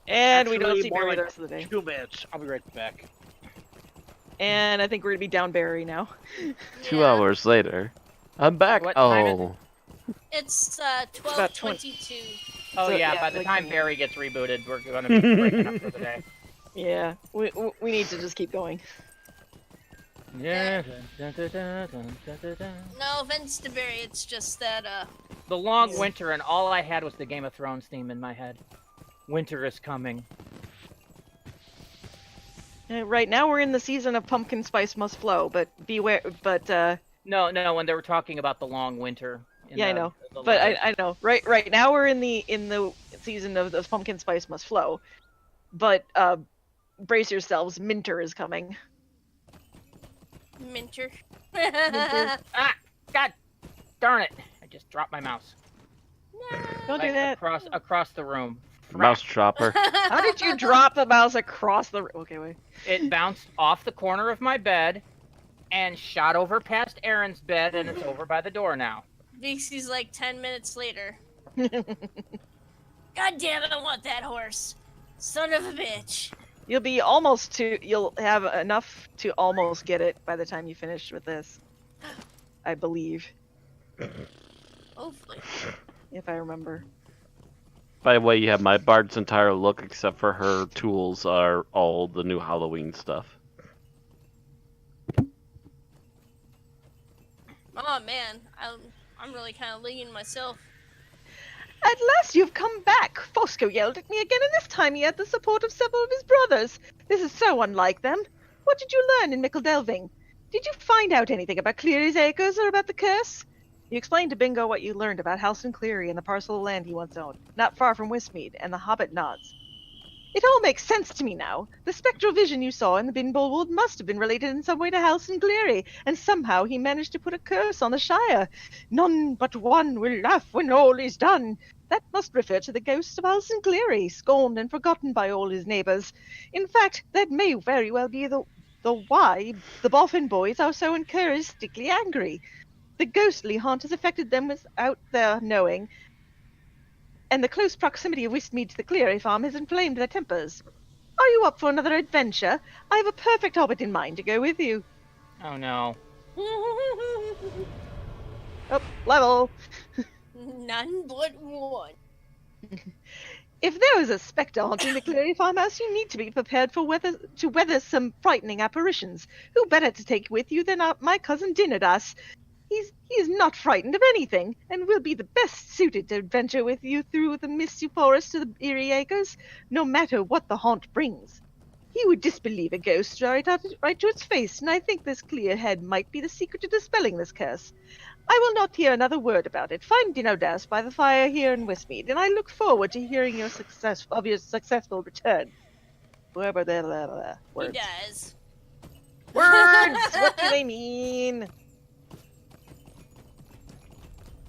And we don't Actually, see more Barry the like rest of the day. 2 minutes. I'll be right back. And I think we're gonna be down Barry now. 2 Yeah. hours later, I'm back. What time is Oh, It's about 12:22. Oh So, yeah, yeah, by the like time 20 Barry gets rebooted, we're gonna be breaking up for the day. Yeah, we need to just keep going. Yeah. No offense to Barry, it's just that The long Yeah. winter, and all I had was the Game of Thrones theme in my head. Winter is coming. Right now we're in the season of pumpkin spice must flow, but beware. But No, when they were talking about the long winter. yeah, I know. the But letters. I know. Right now we're in the season of the pumpkin spice must flow. But brace yourselves, Minter is coming. Minter. Ah, God darn it! I just dropped my mouse. Don't do Like, that. across the room. mouse chopper. How did you drop the mouse across the? Okay, wait. It bounced off the corner of my bed and shot over past Aaron's bed, and it's over by the door now. Beaksky's like 10 minutes later. God damn it, I want that horse. Son of a bitch. You'll be almost to. You'll have enough to almost get it by the time you finish with this. I believe, Hopefully. if I remember. By the way, you have my Bard's entire look except for her tools are all the new Halloween stuff. Oh man, I'm really kind of leaning myself. At last you've come back! Fosco yelled at me again, and this time he had the support of several of his brothers. This is so unlike them. What did you learn in Mickle Delving? Did you find out anything about Cleary's acres or about the curse? You explained to Bingo what you learned about Halston Cleary and the parcel of land he once owned, not far from Westmead, and the Hobbit nods. It all makes sense to me now. The spectral vision you saw in the Binball Wood must have been related in some way to Halston Cleary, and somehow he managed to put a curse on the Shire. None but one will laugh when all is done. That must refer to the ghost of Halston Cleary, scorned and forgotten by all his neighbours. In fact, that may very well be the why the Boffin boys are so uncharacteristically angry. The ghostly haunt has affected them without their knowing, and the close proximity of Westmead to the Cleary farm has inflamed their tempers. Are you up for another adventure? I have a perfect hobbit in mind to go with you. Oh no. Oh, level. None but one. If there is a spectre haunting the Cleary farmhouse, you need to be prepared for weather some frightening apparitions. Who better to take with you than my cousin Dinadas? He is not frightened of anything, and will be the best suited to adventure with you through the misty forest to the Eerie acres, no matter what the haunt brings. He would disbelieve a ghost right to its face, and I think this clear head might be the secret to dispelling this curse. I will not hear another word about it. Find Dinodas by the fire here in Westmead, and I look forward to hearing your successful return. Blah, blah, blah, blah, blah. He Words. does. Words! What do they mean?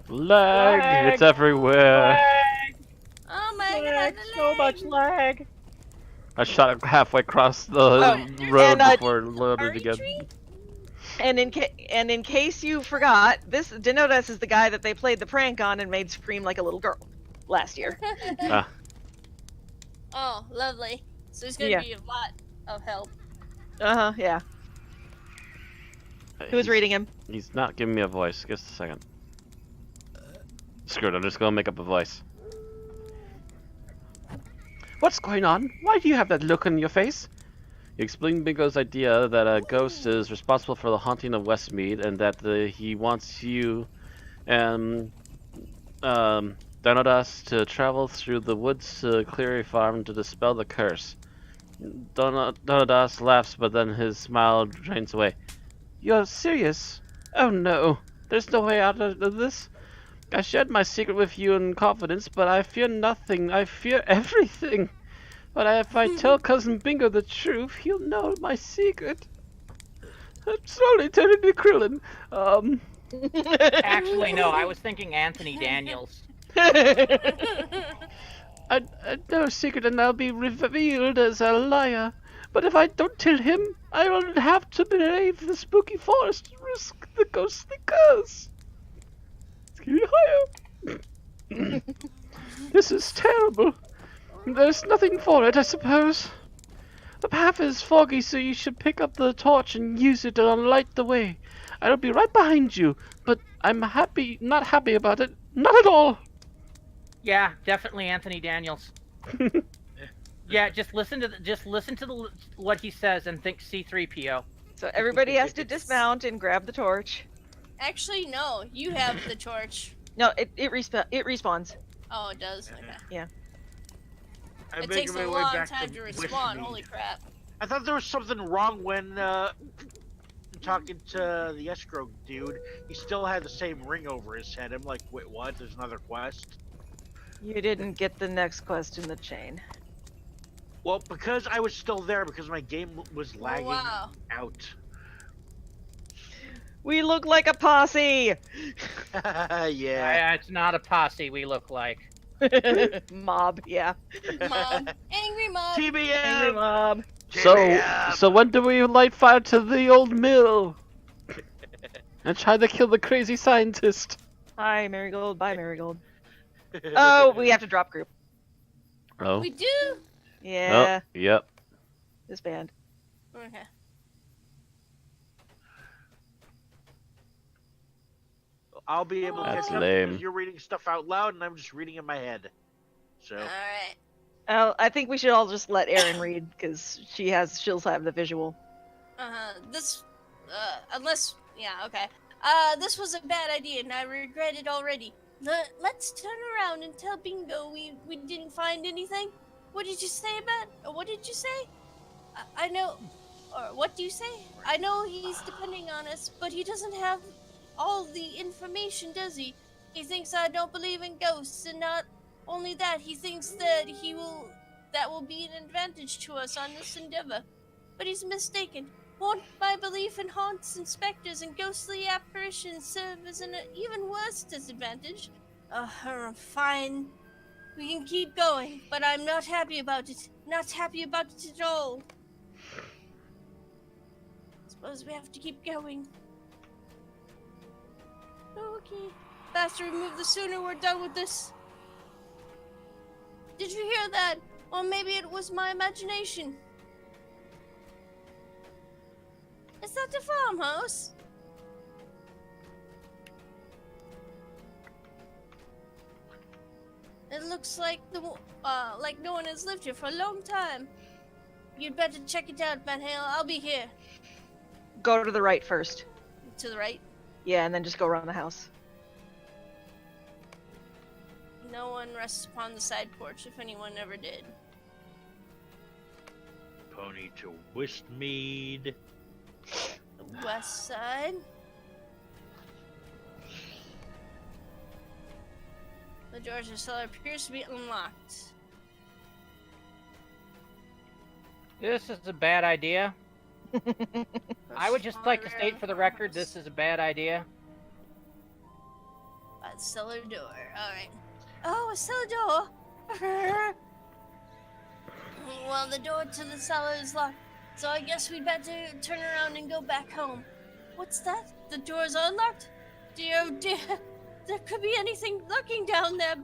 Lag! It's everywhere! Lag! Oh my Lag! god, the So leg. much lag! I shot it halfway across the road and, before it loaded again. Tree? And in case you forgot, this Dinodas is the guy that they played the prank on and made scream like a little girl last year. Ah, Oh, lovely. So he's gonna Yeah. be a lot of help. Yeah. Who's he's- reading him? He's not giving me a voice. Just a second. Screw it, I'm just gonna make up a voice. What's going on? Why do you have that look on your face? You explained Bingo's idea that a ghost is responsible for the haunting of Westmead, and that he wants you and Dinodas to travel through the woods to Cleary Farm to dispel the curse. Dinodas laughs, but then his smile drains away. You're serious? Oh no, there's no way out of this. I shared my secret with you in confidence, but I fear nothing. I fear everything. But if I tell Cousin Bingo the truth, he'll know my secret. I'm slowly turning to Krillin. Actually, no, I was thinking Anthony Daniels. I know a secret and I'll be revealed as a liar. But if I don't tell him, I will have to brave the spooky forest and risk the ghostly curse. It's getting higher. This is terrible. There's nothing for it, I suppose. The path is foggy, so you should pick up the torch and use it to light the way. I'll be right behind you, but I'm not happy about it. Not at all. Yeah, definitely Anthony Daniels. Yeah, just listen to what he says and think C3PO. So everybody has to dismount and grab the torch. Actually, no. You have the torch. No, it respawns. Oh, it does? Okay. Yeah. I'm It takes making a my way long back time to Wishmead. respawn. Holy crap. I thought there was something wrong when talking to the escrow dude. He still had the same ring over his head. I'm like, wait, what? There's another quest? You didn't get the next quest in the chain. Well, because I was still there because my game was lagging wow. out. We look like a posse! Yeah. It's not a posse we look like. Mob, yeah. Mob. Angry mob. Angry TBM! mob. So when do we light fire to the old mill? And try to kill the crazy scientist? Hi, Marigold. Bye, Marigold. Oh, we have to drop group. Oh. We do? Yeah. Oh, yep. This band. Okay. I'll be able to That's catch up lame. because you're reading stuff out loud and I'm just reading in my head. So. Alright. I think we should all just let Erin read because she'll have the visual. Unless, yeah, okay. This was a bad idea and I regret it already. Let's turn around and tell Bingo we didn't find anything. What did you say what did you say? I know, or what do you say? I know he's depending on us, but he doesn't have all the information, does he? He thinks I don't believe in ghosts, and not only that, he thinks that that will be an advantage to us on this endeavor. But he's mistaken. Won't my belief in haunts and specters and ghostly apparitions serve as an even worse disadvantage? Fine. We can keep going, but I'm not happy about it. Not happy about it at all. Suppose we have to keep going. Okay. Faster we move, the sooner we're done with this. Did you hear that? Or maybe it was my imagination. Is that the farmhouse? It looks like like no one has lived here for a long time. You'd better check it out, Van Hale. I'll be here. Go to the right first. To the right. Yeah, and then just go around the house. No one rests upon the side porch, if anyone ever did. Pony to Westmead. The west side. The door to the cellar appears to be unlocked. This is a bad idea. I would just like to state for the record, this is a bad idea. By the cellar door. Alright. Oh, a cellar door! Well, the door to the cellar is locked, so I guess we'd better turn around and go back home. What's that? The door's unlocked? Dear, oh dear. There could be anything lurking down there.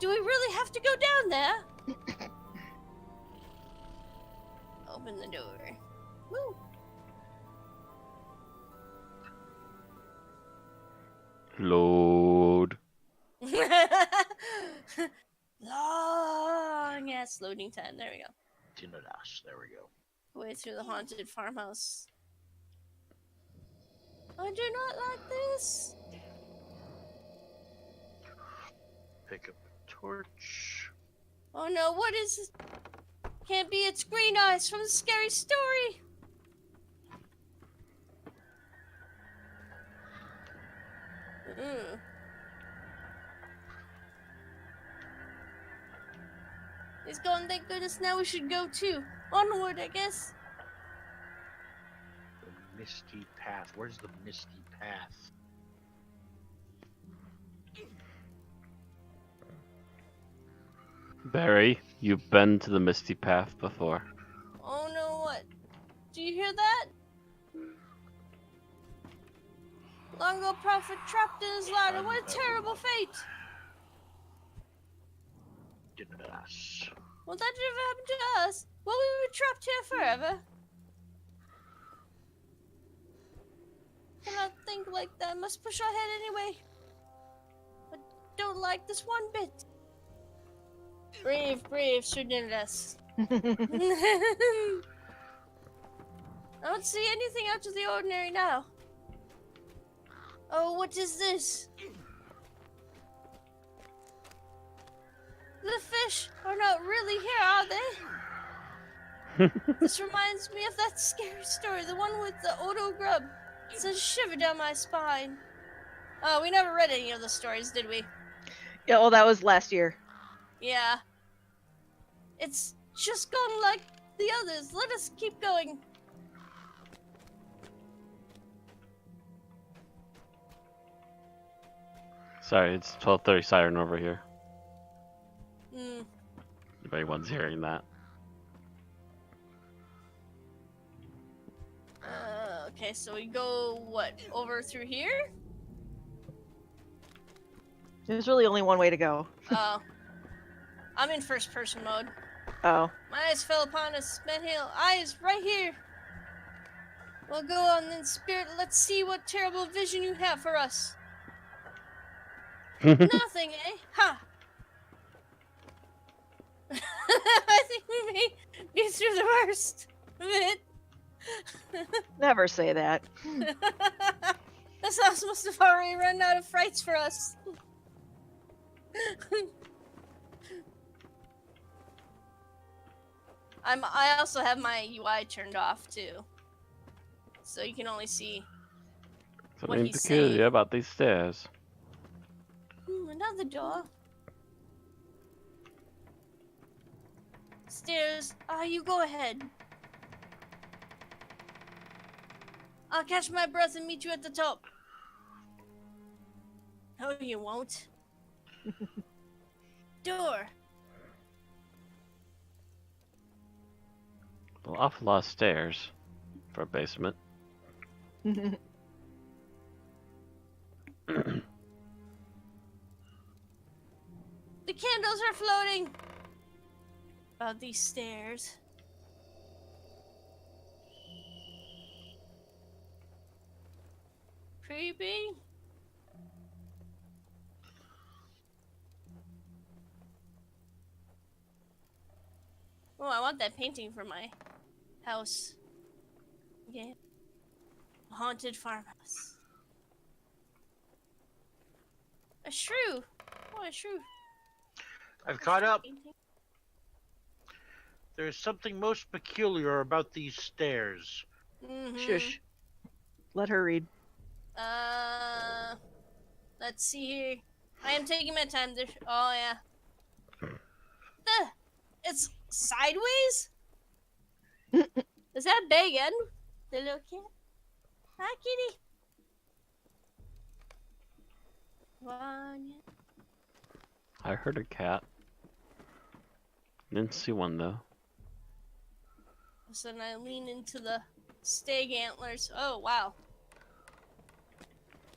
Do we really have to go down there? Open the door. Woo! Load. Long ass loading time. There we go. Tinadas. There we go. Way through the haunted farmhouse. I do not like this. Pick up a torch. Oh no, what is this? Can't be, it's Green Eyes from the scary story. He's gone, thank goodness. Now we should go too. Onward, I guess. The misty path. Where's the misty path? Barry, you've been to the Misty Path before. Oh no, what? Do you hear that? Long ago prophet trapped in his ladder. What a terrible fate! Yes. Well, that never happened to us. Well, we were trapped here forever. Cannot think like that. Must push ahead anyway. But don't like this one bit. Brave, brave, Sir Dinidas. I don't see anything out of the ordinary now. Oh, what is this? The fish are not really here, are they? This reminds me of that scary story, the one with the Odo grub. It sends a shiver down my spine. Oh, we never read any of the stories, did we? Yeah, well, that was last year. Yeah. It's just gone like the others. Let us keep going. Sorry, it's 12:30 siren over here. Hmm. If anyone's hearing that. Okay, so we go, what, over through here? There's really only one way to go. Oh. I'm in first person mode. Oh. My eyes fell upon us, Hill. Eyes, right here. Well, go on then, Spirit. Let's see what terrible vision you have for us. Nothing, eh? Ha! I think we may be through the worst of it. Never say that. This house must have already run out of frights for us. I also have my UI turned off too, so you can only see what Something he's peculiar saying. about these stairs. Another door. Stairs. You go ahead. I'll catch my breath and meet you at the top. No, you won't. Door. Well, awful lot of stairs for a basement. The candles are floating. About these stairs. Creepy. Oh, I want that painting for my house. Yeah. Haunted Farmhouse. A shrew. Oh, a shrew. I've caught up. There is something most peculiar about these stairs. Mm-hmm. Shush. Let her read. Let's see here. I am taking my time. Oh, yeah. It's sideways? Is that Megan? The little kid? Hi, kitty. Vanya. I heard a cat. Didn't see one though. So then I lean into the stag antlers. Oh, wow.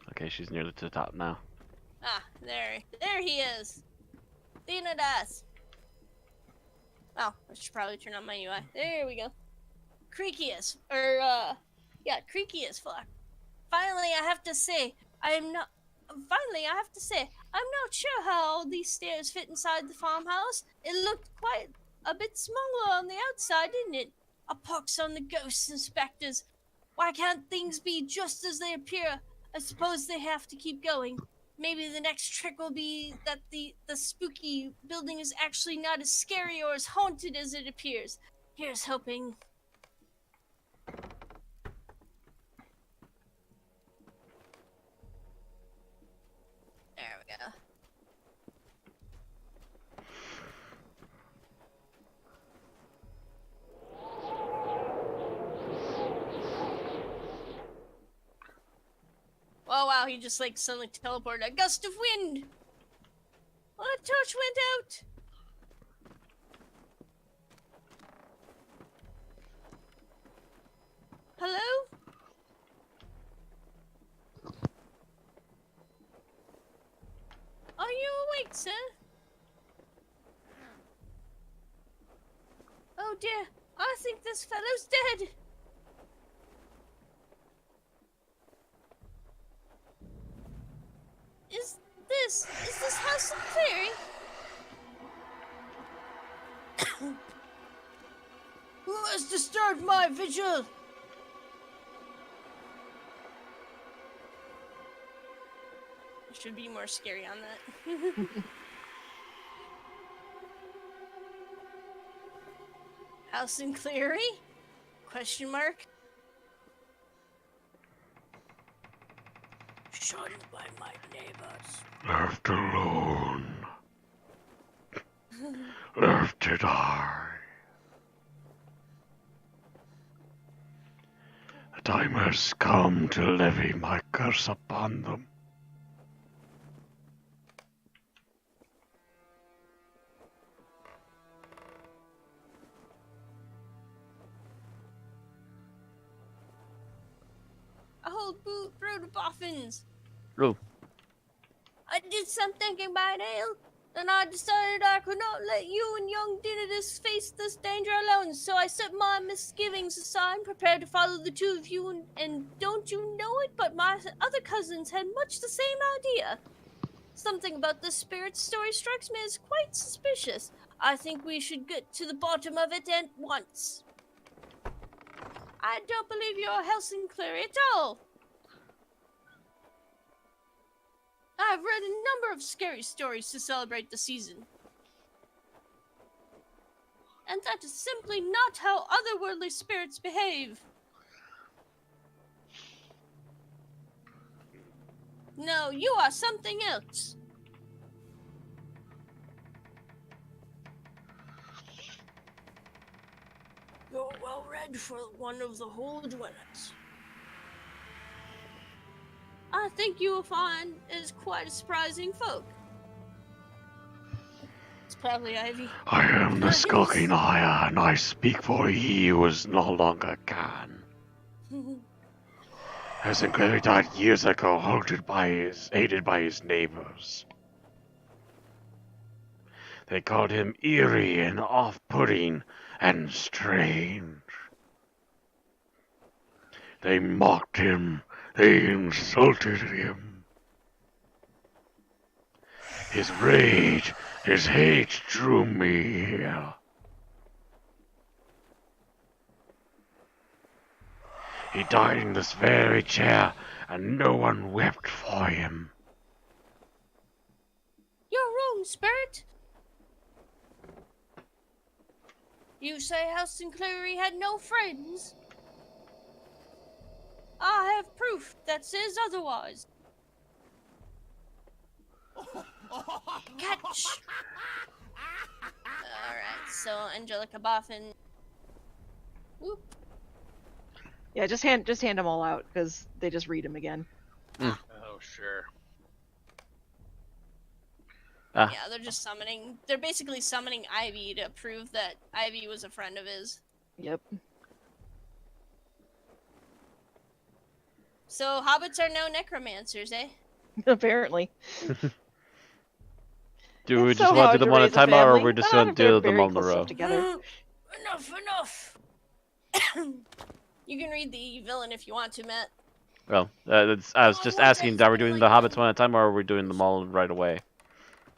Okay, she's near the top now. Ah, there he is. Dinadas. Oh, I should probably turn on my UI. There we go. Creaky as, creaky as fuck. Finally, I have to say, I'm not sure how all these stairs fit inside the farmhouse. It looked quite a bit smaller on the outside, didn't it? A pox on the ghosts and specters. Why can't things be just as they appear? I suppose they have to keep going. Maybe the next trick will be that the spooky building is actually not as scary or as haunted as it appears. Here's hoping. There we go. Oh wow, he just like suddenly teleported. A gust of wind! Oh, a torch went out! right, sir? Oh dear, I think this fellow's dead. Is this house of Cleary? Who has disturbed my vigil? Should be more scary on that. House in Cleary? Question mark. Shunned by my neighbors. Left alone. Left to die. The time has come to levy my curse upon them. A whole brood of boffins. Oh, I did some thinking by ale, and I decided I could not let you and young Dinitus face this danger alone, so I set my misgivings aside, prepared to follow the two of you, and don't you know it, but my other cousins had much the same idea. Something about this spirit story strikes me as quite suspicious. I think we should get to the bottom of it at once. I don't believe you're Helsing Cleary at all. I've read a number of scary stories to celebrate the season. And that is simply not how otherworldly spirits behave. No, you are something else. You're well read for one of the Holy Dwellers. I think you will find it is quite a surprising folk. It's probably Ivy. I am the skulking ire, and I speak for he who is no longer can. As Cleary died years ago, aided by his neighbors. They called him eerie and off-putting and strange. They mocked him. They insulted him. His rage, his hate drew me here. He died in this very chair, and no one wept for him. You're wrong, Spirit. You say Helsing Cleary had no friends? I have proof that says otherwise. Catch! Alright, so Angelica Boffin. Whoop. Yeah, just hand them all out because they just read them again. Oh, sure. Ah. Yeah, they're just summoning. They're basically summoning Ivy to prove that Ivy was a friend of his. Yep. So hobbits are no necromancers, eh? Apparently. Do we It's just so want to hard do them one at a time, or family. are we just Not going if to they're do them very all in a close row? together. Enough! You can read the villain if you want to, Matt. Well, I was just asking, are we doing the hobbits one at a time, or are we doing them all right away?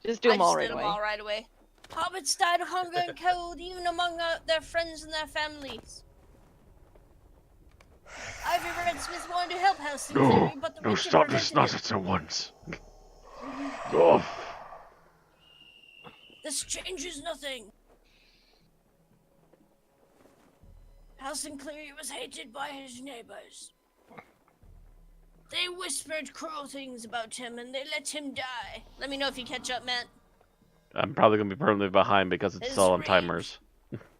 Just do them all I right just did away. them all right away. Hobbits died of hunger and cold, even among their friends and their families. Ivy Redsmith wanted to help Helsing Cleary, but the No, winter stop this prevented nonsense at once. Oh. it. This changes nothing. Helsing Cleary was hated by his neighbors. They whispered cruel things about him, and they let him die. Let me know if you catch up, Matt. I'm probably going to be permanently behind because it's His all on rage timers.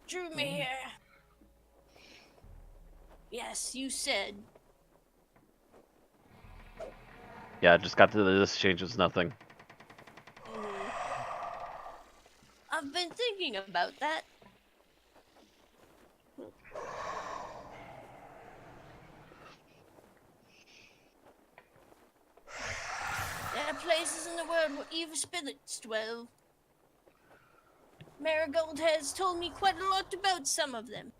drew me here. Yes, you said. Yeah, I just got to this changes nothing. I've been thinking about that. Yep, places in the world where evil spirits dwell. Marigold has told me quite a lot about some of them.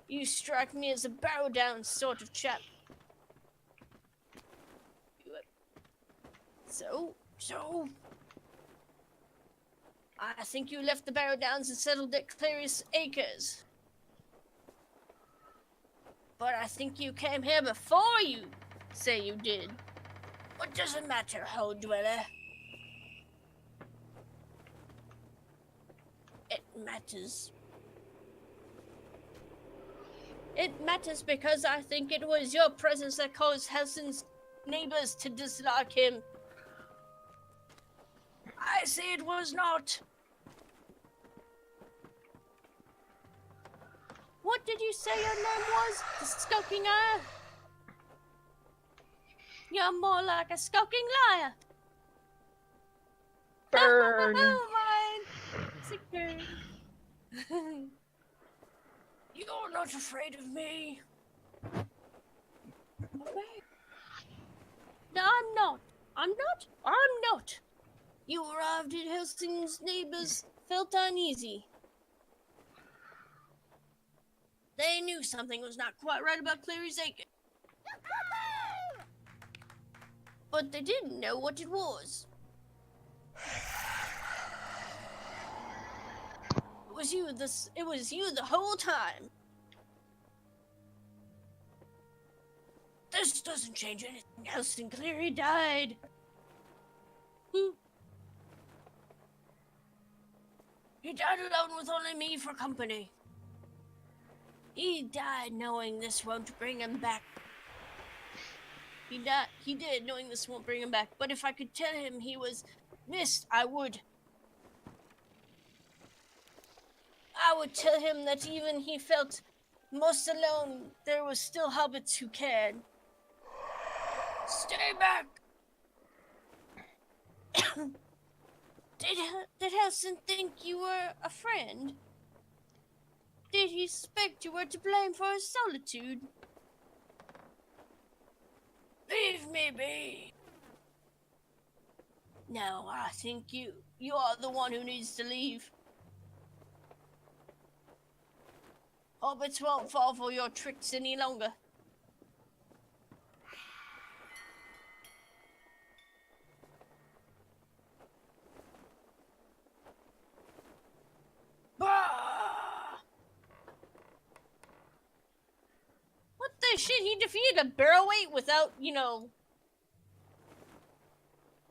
You strike me as a bow-down sort of chap. So, I think you left the Barrow Downs and settled at Clarice Acres. But I think you came here before you say you did. What does it matter, Hole Dweller? It matters. It matters because I think it was your presence that caused Helsing's neighbors to dislike him. I say it was not. What did you say your name was? The Skulking Eye? You're more like a skulking liar. Burn. Mine. Sick burn. You're not afraid of me. Okay. No, I'm not. I'm not. You arrived at Helsing's neighbors, felt uneasy. They knew something was not quite right about Clary's Acre. But they didn't know what it was. It was you the whole time. This doesn't change anything. Helsing Cleary died. He died alone with only me for company. He died knowing this won't bring him back. He did knowing this won't bring him back. But if I could tell him he was missed, I would. I would tell him that even he felt most alone, there was still hobbits who cared. Stay back! Did Helsing think you were a friend? Did he suspect you were to blame for his solitude? Leave me be! No, I think you are the one who needs to leave. Hobbits won't fall for your tricks any longer. What the shit? He defeated a barrowweight without,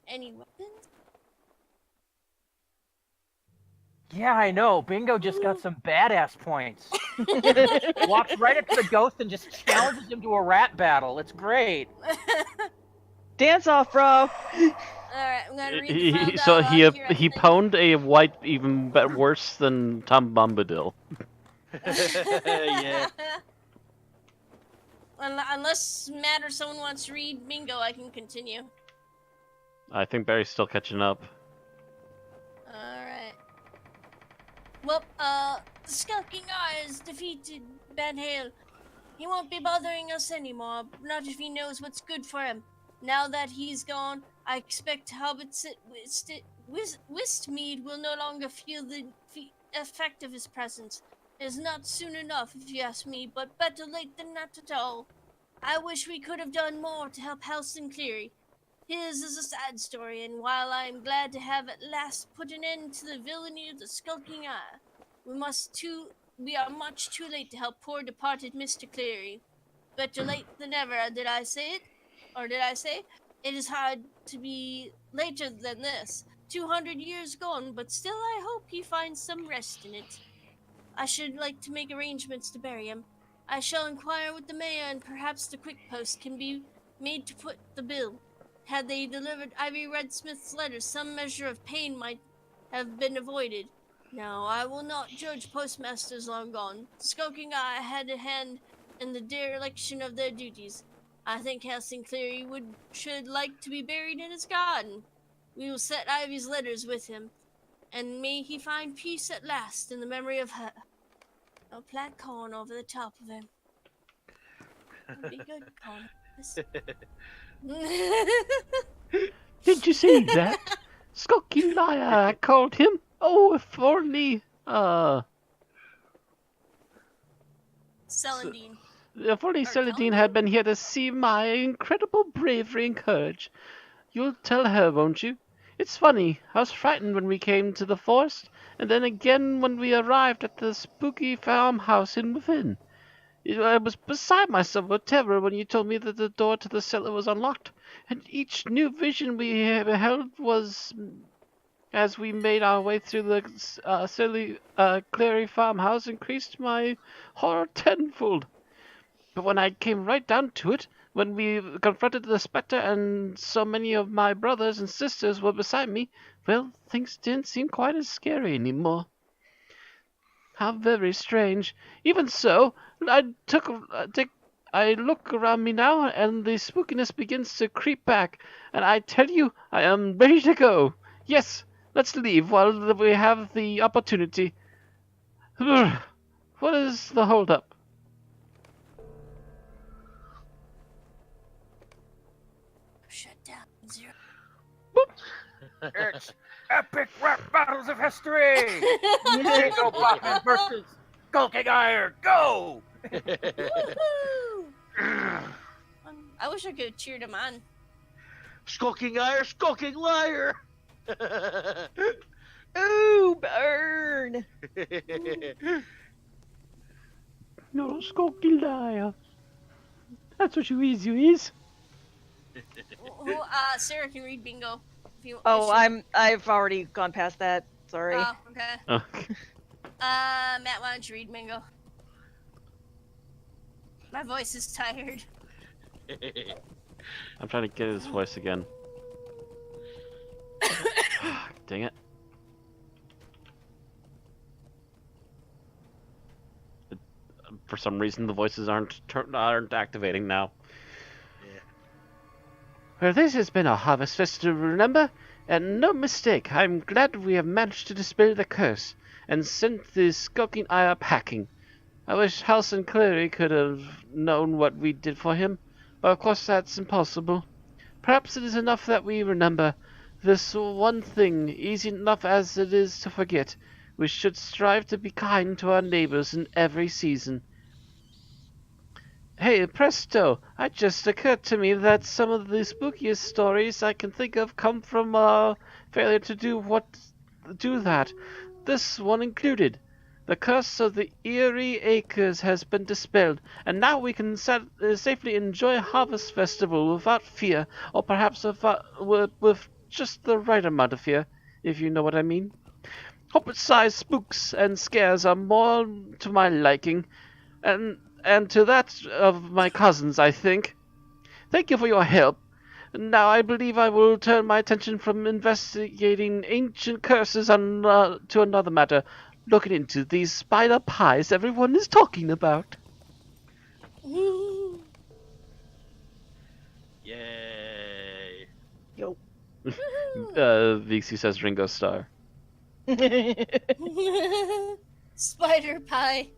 any weapons? Yeah, I know. Bingo just got some badass points. Walks right up to the ghost and just challenges him to a rat battle. It's great. Dance off, bro. Alright, I'm gonna read the final So he dialogue here, I he think. pwned a white even worse than Tom Bombadil. Yeah. Unless Matt or someone wants to read Bingo, I can continue. I think Barry's still catching up. Alright. Well, the Skulking Eye has defeated Van Hale. He won't be bothering us anymore, not if he knows what's good for him. Now that he's gone, I expect Hobbits at Wistmead will no longer feel the effect of his presence. It is not soon enough, if you ask me, but better late than not at all. I wish we could have done more to help Helsing Cleary. His is a sad story, and while I am glad to have at last put an end to the villainy of the Skulking Eye, we are much too late to help poor departed Mr. Cleary. Better late than never, did I say it? Or did I say? It is hard to be later than this. 200 years gone, but still I hope he finds some rest in it. I should like to make arrangements to bury him. I shall inquire with the mayor, and perhaps the quick post can be made to foot the bill. Had they delivered Ivy Redsmith's letters, some measure of pain might have been avoided. No, I will not judge postmasters long gone. Skulking Eye had a hand in the dereliction of their duties. I think Helsing Cleary should like to be buried in his garden. We will set Ivy's letters with him. And may he find peace at last in the memory of her. I'll plant corn over the top of him. It'll be good corn. Did you see that? Skulky liar, I called him. Oh, if only, Celandine. if only Or Celadine Kelvin? had been here to see my incredible bravery and courage. You'll tell her, won't you? It's funny, I was frightened when we came to the forest, and then again when we arrived at the spooky farmhouse in within. I was beside myself with terror when you told me that the door to the cellar was unlocked, and each new vision we beheld was as we made our way through the silly Clara Farmhouse increased my horror tenfold. But when I came right down to it, when we confronted the spectre and so many of my brothers and sisters were beside me, well, things didn't seem quite as scary anymore. How very strange. Even so, I look around me now, and the spookiness begins to creep back, and I tell you, I am ready to go. Yes, let's leave while we have the opportunity. What is the hold-up? Shut down, Zero. It's epic rap battles of history. Diego Bachman versus Skulking Iron. Go! Woohoo! I wish I could have cheered him on. Skulking liar, skulking liar! Ooh, burn! No, Skulky liar. That's what you is. Sarah can read bingo. If you, Oh, if she- I've already gone past that. Sorry. Oh, okay. Oh. Matt, why don't you read bingo? My voice is tired. I'm trying to get his voice again. Dang it. For some reason, the voices aren't activating now. Yeah. Well, this has been a harvest festival, remember? And no mistake, I'm glad we have managed to dispel the curse and sent the skulking eye packing. I wish House and Clary could have known what we did for him, but of course that's impossible. Perhaps it is enough that we remember this one thing, easy enough as it is to forget. We should strive to be kind to our neighbors in every season. Hey, presto! It just occurred to me that some of the spookiest stories I can think of come from failure to do that. This one included. The curse of the Eerie Acres has been dispelled, and now we can safely enjoy Harvest Festival without fear, or perhaps with just the right amount of fear, if you know what I mean. Hobbit-sized spooks and scares are more to my liking, and to that of my cousins, I think. Thank you for your help. Now I believe I will turn my attention from investigating ancient curses to another matter, looking into these spider pies everyone is talking about. Yay! Yo. Vixie says Ringo Starr. Spider pie.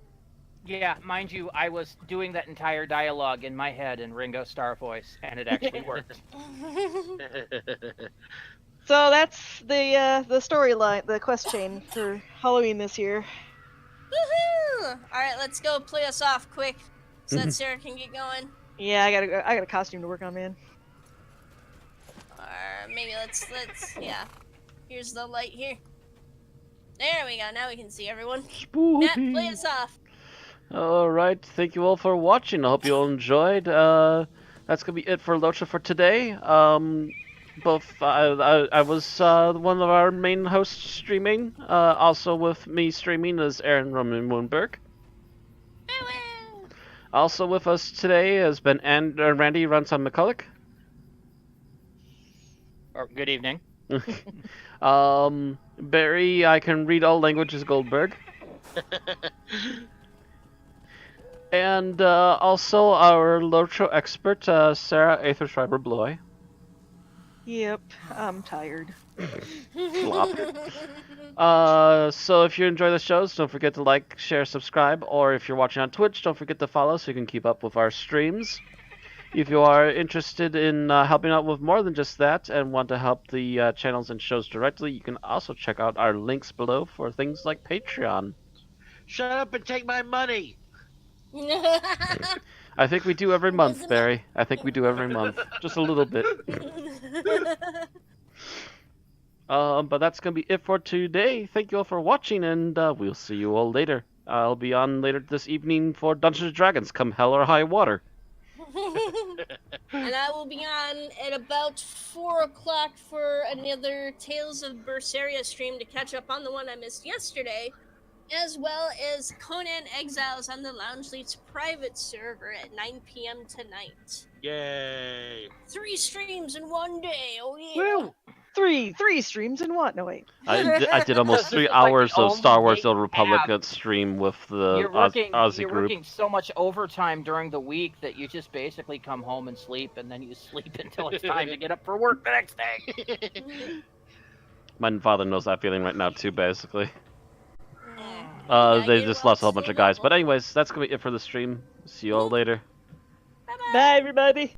Yeah, mind you, I was doing that entire dialogue in my head in Ringo Starr voice, and it actually worked. So that's the storyline, the quest chain for Halloween this year. Woohoo! All right, let's go play us off quick, so that Sarah can get going. Yeah, I got a costume to work on, man. Or maybe let's yeah. Here's the light here. There we go. Now we can see everyone. Spooky. Matt, play us off. Alright, thank you all for watching. I hope you all enjoyed. That's gonna be it for Locha for today. I was one of our main hosts streaming. Also with me streaming is Aaron Roman Moonberg. Farewell. Also with us today has been Randy Runson McCulloch. Or good evening. Barry, I can read all languages Goldberg. And also our Lotro expert, Sarah Aetherschreiber Bloy. Yep, I'm tired. Flop. So if you enjoy the shows, don't forget to like, share, subscribe, or if you're watching on Twitch, don't forget to follow so you can keep up with our streams. If you are interested in helping out with more than just that and want to help the channels and shows directly, you can also check out our links below for things like Patreon. Shut up and take my money. I think we do every month, Barry. I think we do every month. Just a little bit. But that's going to be it for today. Thank you all for watching, and we'll see you all later. I'll be on later this evening for Dungeons & Dragons, come hell or high water. And I will be on at about 4 o'clock for another Tales of Berseria stream to catch up on the one I missed yesterday, as well as Conan Exiles on the Lounge Leads private server at 9 p.m. tonight. Yay. 3 streams in one day, oh yeah! Woo! Three streams in one. No wait. I did almost This 3 is like the hours of only Star Wars day The Old you Republic have. stream with the You're working, Aussie you're group. working so much overtime during the week that you just basically come home and sleep, and then you sleep until it's time to get up for work the next day. My father knows that feeling right now too, basically. Yeah, They get just well lost a whole bunch soon, of guys. Local. But anyways, that's going to be it for the stream. See you all later. Bye-bye. Bye, everybody.